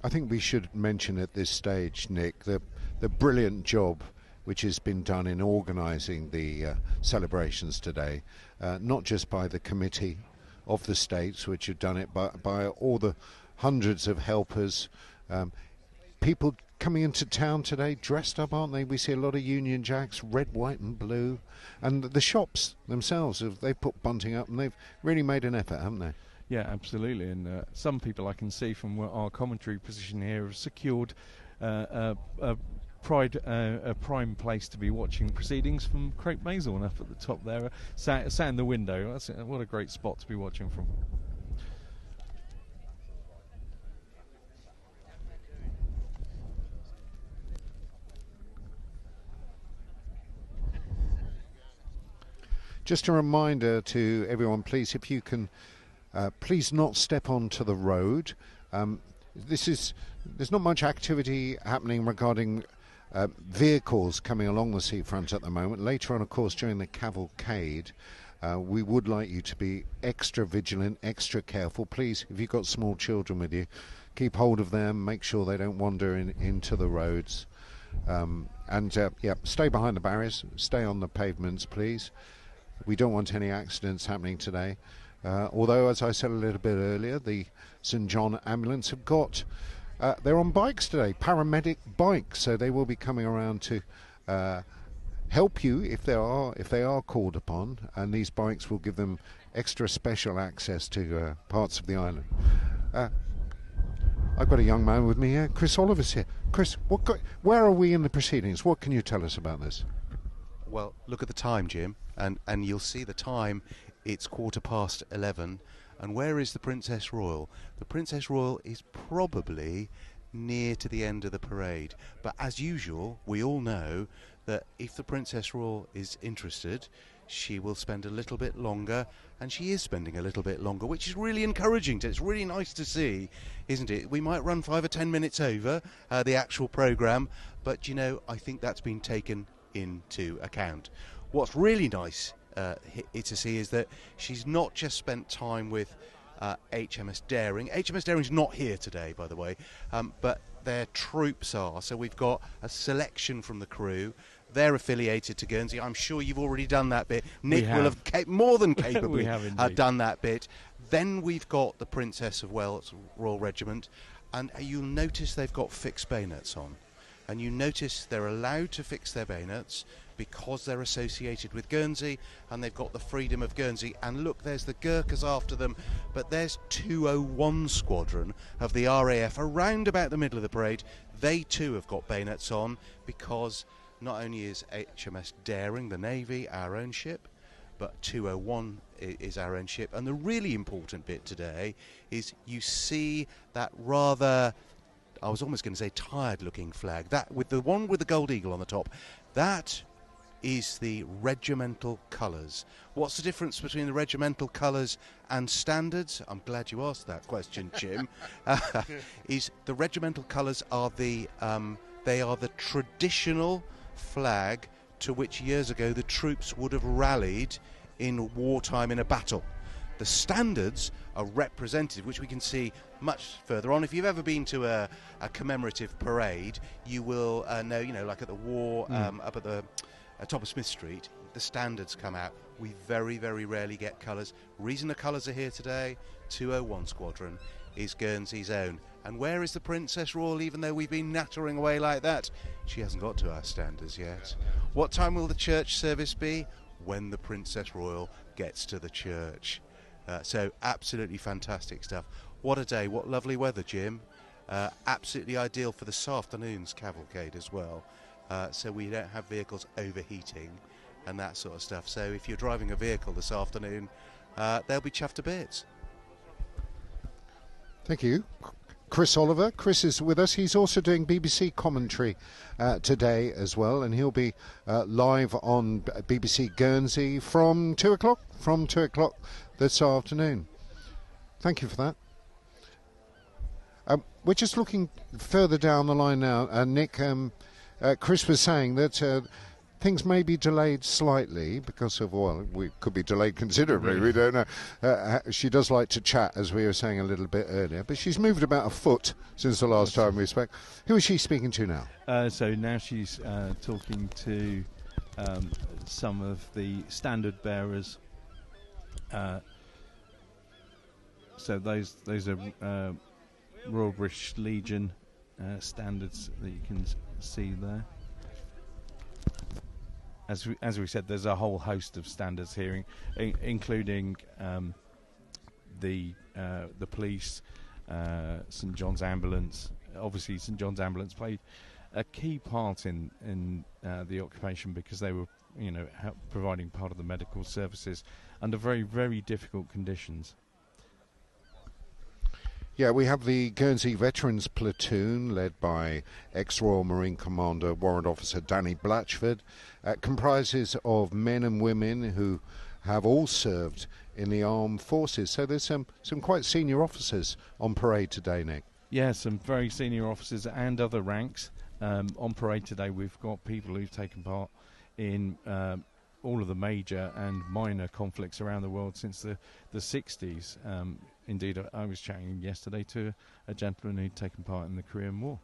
I think we should mention at this stage, Nick, the brilliant job which has been done in organising the celebrations today, not just by the committee of the states which have done it, but by all the hundreds of helpers, people coming into town today dressed up, aren't they? We see a lot of Union Jacks, red, white and blue, and the shops themselves, they've put bunting up and they've really made an effort, haven't they? Yeah, absolutely. And some people I can see from our commentary position here have secured a prime place to be watching proceedings from Craig Mazorn up at the top there, sat in the window. What a great spot to be watching from. Just a reminder to everyone, please, if you can, please not step onto the road. There's not much activity happening regarding vehicles coming along the seafront at the moment. Later on, of course, during the cavalcade, we would like you to be extra vigilant, extra careful. Please, if you've got small children with you, keep hold of them, make sure they don't wander into the roads. Stay behind the barriers, stay on the pavements, please. We don't want any accidents happening today. Although, as I said a little bit earlier, the St John Ambulance have got, they're on bikes today, paramedic bikes, so they will be coming around to help you if they are called upon, and these bikes will give them extra special access to parts of the island. I've got a young man with me here, Chris Oliver's here. Chris, where are we in the proceedings? What can you tell us about this? Well, look at the time, Jim, and you'll see the time. It's 11:15, and where is the Princess Royal? The Princess Royal is probably near to the end of the parade, but as usual, we all know that if the Princess Royal is interested, she will spend a little bit longer, and she is spending a little bit longer, which is really encouraging. It's really nice to see, isn't it? We might run 5 or 10 minutes over the actual programme, but, you know, I think that's been taken into account. What's really nice to see is that she's not just spent time with HMS Daring. HMS Daring's not here today, by the way, but their troops are. So we've got a selection from the crew. They're affiliated to Guernsey. I'm sure you've already done that bit. Nick will have more than capably done that bit. Then we've got the Princess of Wales Royal Regiment, And you'll notice they've got fixed bayonets on. And you notice they're allowed to fix their bayonets because they're associated with Guernsey and they've got the freedom of Guernsey. And look, there's the Gurkhas after them, but there's 201 Squadron of the RAF around about the middle of the parade. They too have got bayonets on because not only is HMS Daring, the Navy, our own ship, but 201 is our own ship. And the really important bit today is you see that rather, I was almost going to say tired looking flag, that with the one with the gold eagle on the top, that is the regimental colours. What's the difference between the regimental colours and standards? I'm glad you asked that question, Jim. Is the regimental colours are they are the traditional flag to which years ago the troops would have rallied in wartime in a battle. The standards are representative, which we can see much further on. If you've ever been to a commemorative parade, you will know, like at the war up at the top of Smith Street, the standards come out. We very, very rarely get colours. Reason the colours are here today, 201 Squadron is Guernsey's own. And where is the Princess Royal, even though we've been nattering away like that? She hasn't got to our standards yet. What time will the church service be? When the Princess Royal gets to the church. So absolutely fantastic stuff. What a day, what lovely weather, Jim. Absolutely ideal for this afternoon's cavalcade as well. So we don't have vehicles overheating and that sort of stuff. So if you're driving a vehicle this afternoon, they'll be chuffed to bits. Thank you. Chris Oliver. Chris is with us. He's also doing BBC commentary today as well, and he'll be live on BBC Guernsey from 2 o'clock. From 2 o'clock this afternoon. Thank you for that. We're just looking further down the line now. Nick, Chris was saying that things may be delayed slightly because of, we could be delayed considerably, we don't know. She does like to chat, as we were saying a little bit earlier, but she's moved about a foot since the last time we spoke. Who is she speaking to now? So now she's talking to some of the standard bearers. So those are Royal British Legion standards that you can see there. As we said, there's a whole host of standards here, including the police, St John's Ambulance. Obviously, St John's Ambulance played a key part in the occupation because they were, providing part of the medical services under very, very difficult conditions. Yeah, we have the Guernsey Veterans Platoon, led by ex-Royal Marine Commander Warrant Officer Danny Blatchford. Comprises of men and women who have all served in the armed forces. So there's some quite senior officers on parade today, Nick. Yeah, some very senior officers and other ranks. On parade today, we've got people who've taken part in all of the major and minor conflicts around the world since the 60s. Indeed, I was chatting yesterday to a gentleman who'd taken part in the Korean War.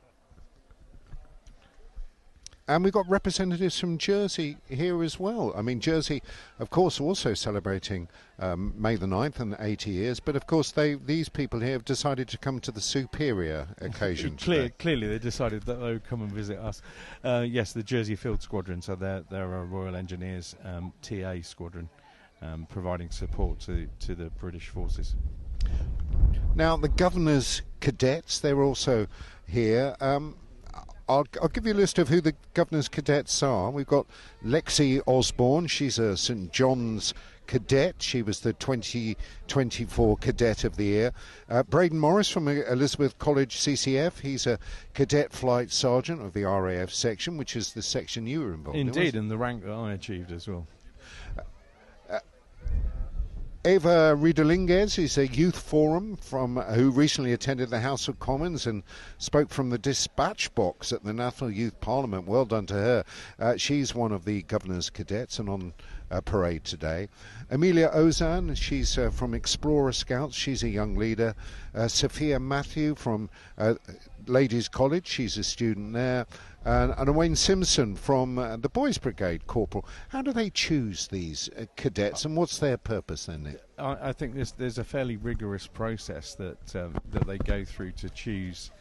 And we've got representatives from Jersey here as well. I mean, Jersey, of course, also celebrating May the 9th and 80 years. But, of course, these people here have decided to come to the superior occasion. Clearly, they decided that they would come and visit us. Yes, the Jersey Field Squadron. So they're a Royal Engineers TA Squadron providing support to the British forces. Now, the Governor's Cadets, they're also here. I'll give you a list of who the Governor's Cadets are. We've got Lexi Osborne. She's a St John's Cadet. She was the 2024 Cadet of the Year. Braden Morris from Elizabeth College CCF. He's a Cadet Flight Sergeant of the RAF section, which is the section you were involved in. Indeed, and the rank that I achieved as well. Eva Ridolinguez is a youth forum who recently attended the House of Commons and spoke from the dispatch box at the National Youth Parliament. Well done to her. She's one of the Governor's Cadets and on parade today. Amelia Ozan, she's from Explorer Scouts. She's a young leader. Sophia Matthew from Ladies College, she's a student there, and Wayne Simpson from the Boys Brigade, Corporal. How do they choose these cadets, and what's their purpose then, Nick? I think there's a fairly rigorous process that they go through to choose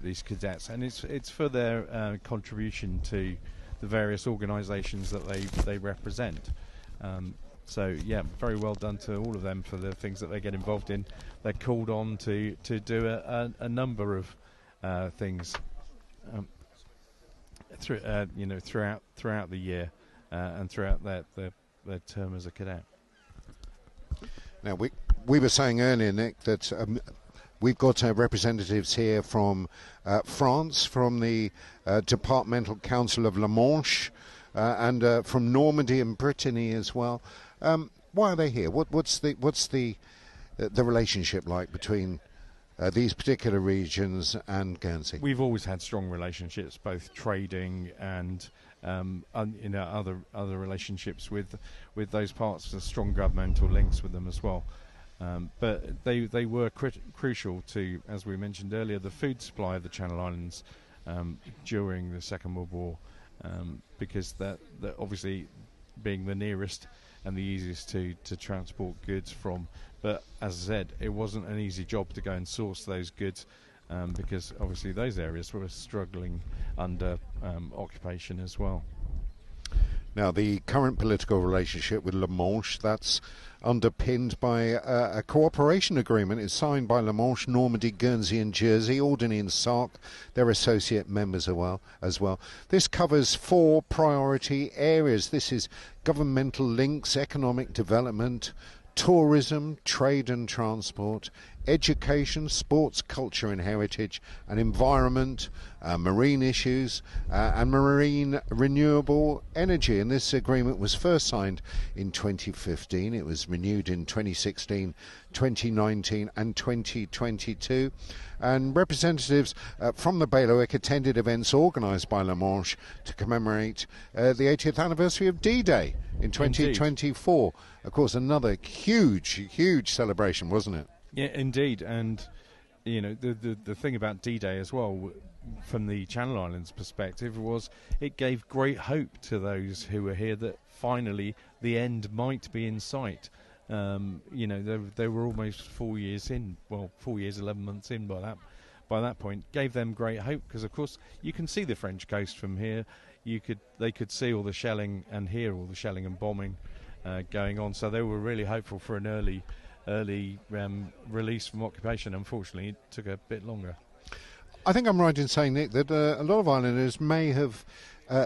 these cadets, and it's for their contribution to the various organisations that they represent. So yeah, very well done to all of them for the things that they get involved in. They're called on to do a number of things throughout the year and throughout their term as a cadet. Now we were saying earlier, Nick, that we've got representatives here from France, from the Departmental Council of La Manche, and from Normandy and Brittany as well. Why are they here? What's the relationship like between these particular regions and Guernsey? We've always had strong relationships, both trading and other relationships with those parts. Strong governmental links with them as well. But they were crucial to, as we mentioned earlier, the food supply of the Channel Islands during the Second World War, because that obviously being the nearest and the easiest to transport goods from. But as I said, it wasn't an easy job to go and source those goods, because obviously those areas were struggling under occupation as well. Now, the current political relationship with La Manche, that's underpinned by a cooperation agreement. It's signed by La Manche, Normandy, Guernsey and Jersey, Alderney and Sark. They're associate members as well. This covers 4 priority areas. This is governmental links, economic development, tourism, trade and transport, education, sports, culture and heritage, and environment, marine issues, and marine renewable energy. And this agreement was first signed in 2015. It was renewed in 2016, 2019 and 2022. And representatives from the Bailiwick attended events organised by La Manche to commemorate the 80th anniversary of D-Day in 2024. Indeed. Of course, another huge celebration, wasn't it? Yeah, indeed. And you know, the thing about D-Day as well, from the Channel Islands perspective, was it gave great hope to those who were here that finally the end might be in sight. You know, they were almost 4 years in, 4 years, 11 months in by that point. Gave them great hope, because of course you can see the French coast from here. They could see all the shelling and hear all the shelling and bombing going on. So they were really hopeful for an early release from occupation. Unfortunately, it took a bit longer. I think I'm right in saying, Nick, that a lot of islanders may have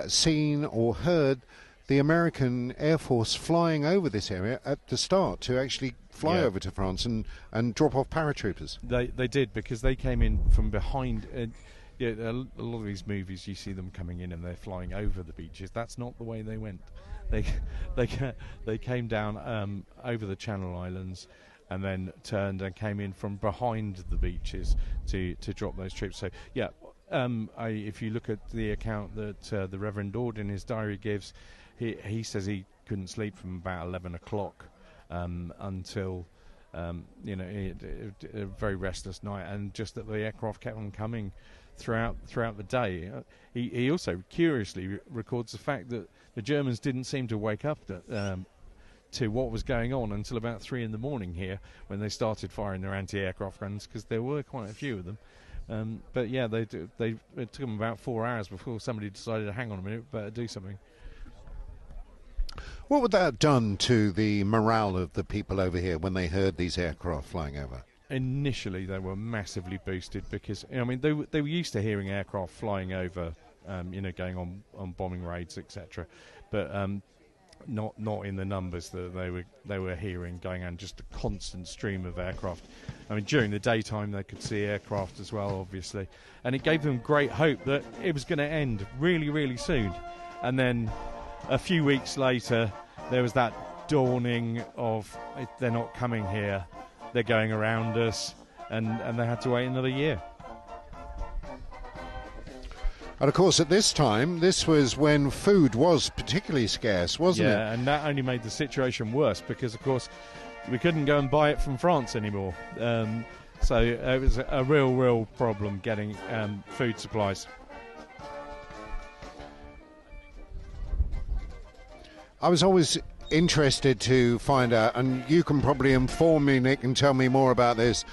seen or heard the American Air Force flying over this area at the start to actually fly over to France and drop off paratroopers. They did, because they came in from behind. A lot of these movies, you see them coming in and they're flying over the beaches. That's not the way they went. They came down over the Channel Islands and then turned and came in from behind the beaches to drop those troops. So yeah, if you look at the account that the Reverend Ord in his diary gives, he says he couldn't sleep from about 11 o'clock until a very restless night, and just that the aircraft kept on coming throughout the day. He also curiously records the fact that the Germans didn't seem to wake up to what was going on until about 3 in the morning here, when they started firing their anti-aircraft guns, because there were quite a few of them. But yeah, it took them about 4 hours before somebody decided, hang on a minute, better do something. What would that have done to the morale of the people over here when they heard these aircraft flying over? Initially, they were massively boosted, because I mean they were used to hearing aircraft flying over, going on bombing raids, etc. But not in the numbers that they were hearing going on. Just a constant stream of aircraft. I mean, during the daytime they could see aircraft as well, obviously, and it gave them great hope that it was going to end really, really soon. And then a few weeks later, there was that dawning of they're not coming here. They're going around us, and they had to wait another year. And of course, at this time, this was when food was particularly scarce, wasn't it? Yeah, and that only made the situation worse, because, of course, we couldn't go and buy it from France anymore. So it was a real problem getting food supplies. I was always interested to find out, and you can probably inform me, Nick, and tell me more about this.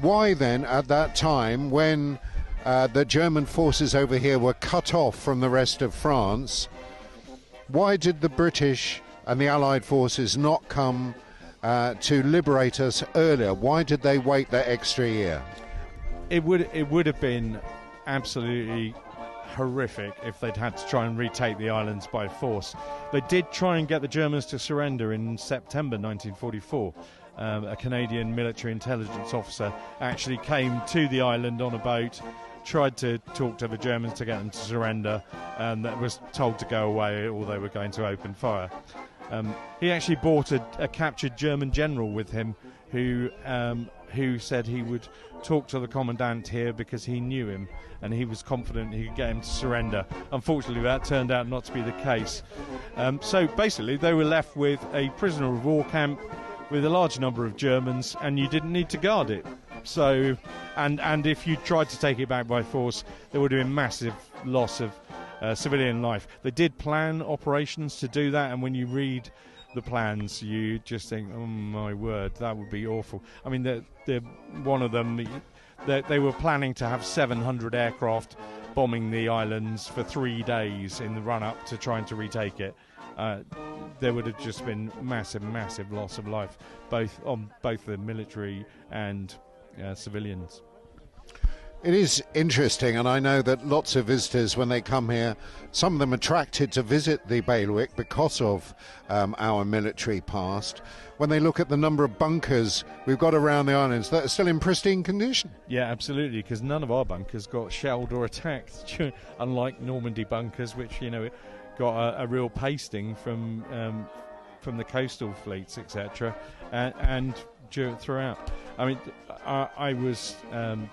Why then, at that time, when the German forces over here were cut off from the rest of France, why did the British and the Allied forces not come to liberate us earlier? Why did they wait that extra year? It would have been absolutely horrific if they'd had to try and retake the islands by force. They did try and get the Germans to surrender in September 1944. A Canadian military intelligence officer actually came to the island on a boat, tried to talk to the Germans to get them to surrender, and that was told to go away or they were going to open fire. He actually brought a captured German general with him who said he would talk to the commandant here because he knew him and he was confident he could get him to surrender. Unfortunately, that turned out not to be the case. So basically, they were left with a prisoner of war camp with a large number of Germans, and you didn't need to guard it. So, and if you tried to take it back by force, there would have been massive loss of civilian life. They did plan operations to do that, and when you read the plans, you just think, oh my word, that would be awful. I mean, one of them, they were planning to have 700 aircraft bombing the islands for 3 days in the run-up to trying to retake it. There would have just been massive loss of life, both the military and civilians. It is interesting, and I know that lots of visitors, when they come here, some of them attracted to visit the bailiwick because of our military past. When they look at the number of bunkers we've got around the islands, that are still in pristine condition. Yeah, absolutely, because none of our bunkers got shelled or attacked, unlike Normandy bunkers, which, got a real pasting from the coastal fleets, etc., and throughout. I mean, I was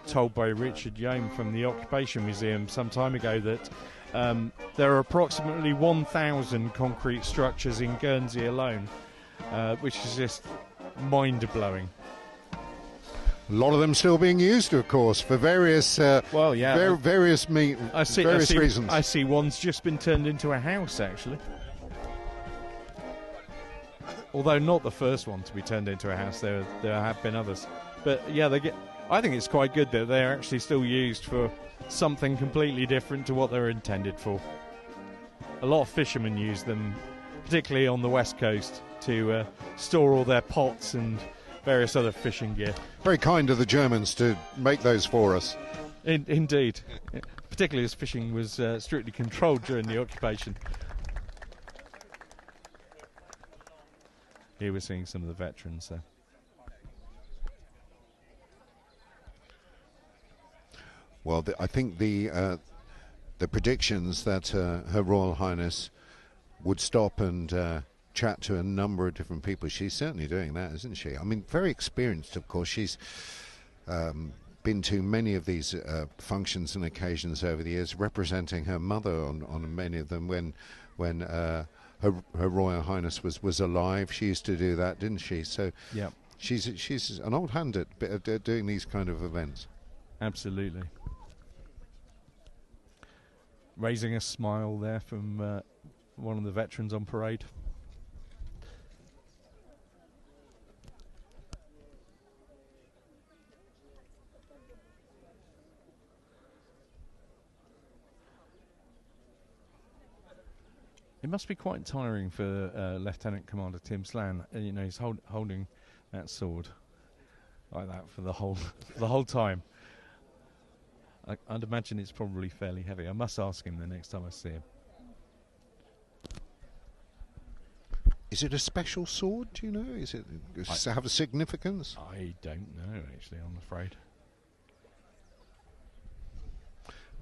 told by Richard Yome from the Occupation Museum some time ago that there are approximately 1,000 concrete structures in Guernsey alone, which is just mind-blowing. A lot of them still being used, of course, for various various reasons. I see one's just been turned into a house, actually. Although not the first one to be turned into a house, there have been others. But yeah, I think it's quite good that they're actually still used for something completely different to what they're intended for. A lot of fishermen use them, particularly on the west coast, to store all their pots and various other fishing gear. Very kind of the Germans to make those for us. Indeed. Particularly as fishing was strictly controlled during the occupation. Here we're seeing some of the veterans there. Well, I think the predictions that Her Royal Highness would stop and chat to a number of different people, she's certainly doing that, isn't she? I mean, very experienced, of course. She's been to many of these functions and occasions over the years, representing her mother on many of them when Her Royal Highness was alive. She used to do that, didn't she? So yeah, she's an old hand at doing these kind of events. Absolutely. Raising a smile there from one of the veterans on parade. It must be quite tiring for Lieutenant Commander Tim Slan. He's holding that sword like that for the whole time. I'd imagine it's probably fairly heavy. I must ask him the next time I see him. Is it a special sword, do you know? Does it have a significance? I don't know, actually, I'm afraid.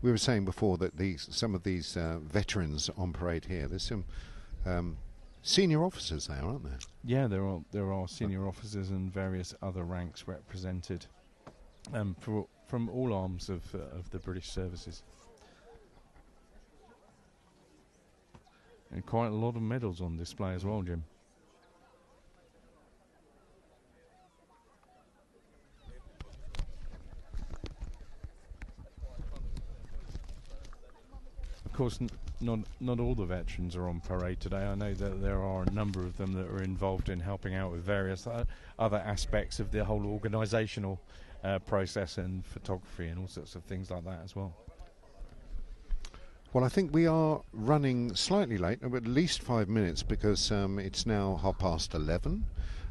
We were saying before that some of these veterans on parade here, there's some senior officers there, aren't there? Yeah, there are senior officers and various other ranks represented from all arms of the British services. And quite a lot of medals on display as well, Jim. course, not all the veterans are on parade today. I know that there are a number of them that are involved in helping out with various other aspects of the whole organisational process and photography and all sorts of things like that as well. Well, I think we are running slightly late, at least 5 minutes, because it's now 11:30.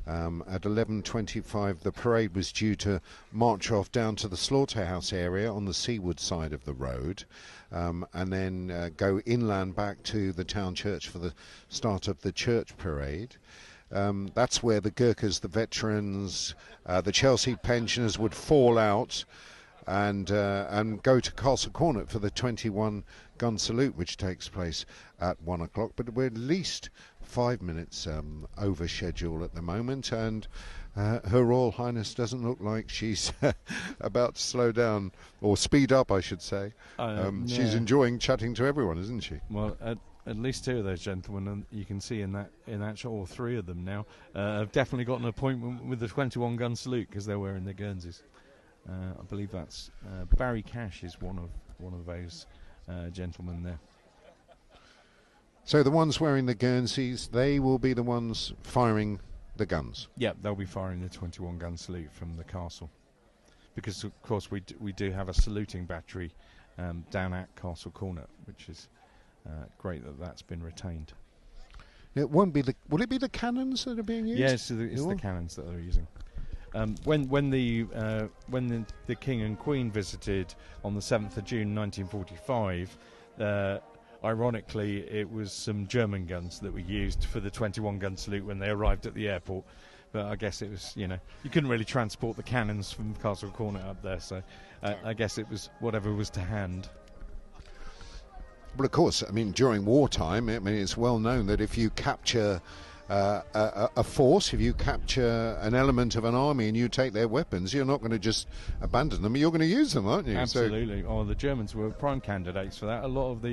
At 11:25, the parade was due to march off down to the slaughterhouse area on the Seawood side of the road, and then go inland back to the town church for the start of the church parade. That's where the Gurkhas, the veterans, the Chelsea pensioners would fall out and go to Castle Cornet for the 21-gun salute, which takes place at 1 o'clock. But we're at least 5 minutes over schedule at the moment, and Her Royal Highness doesn't look like she's about to slow down, or speed up, I should say. She's enjoying chatting to everyone, isn't she? Well, at least two of those gentlemen, and you can see in that shot, or three of them now, have definitely got an appointment with the 21-gun salute because they're wearing their Guernseys. I believe that's Barry Cash is one of those gentlemen there. So the ones wearing the Guernseys, they will be the ones firing the guns. Yeah, they'll be firing the 21-gun salute from the castle, because of course we do have a saluting battery down at Castle Cornet, which is great that that's been retained. It won't be will it be the cannons that are being used? Yes, it's the cannons that they're using. When the King and Queen visited on the 7th of June 1945, ironically, it was some German guns that were used for the 21-gun salute when they arrived at the airport. But I guess it was, you couldn't really transport the cannons from Castle Cornet up there, so I guess it was whatever was to hand. Well, of course, during wartime, it's well known that if you capture a force, if you capture an element of an army and you take their weapons, you're not going to just abandon them, you're going to use them, aren't you? Absolutely. The Germans were prime candidates for that. A lot of the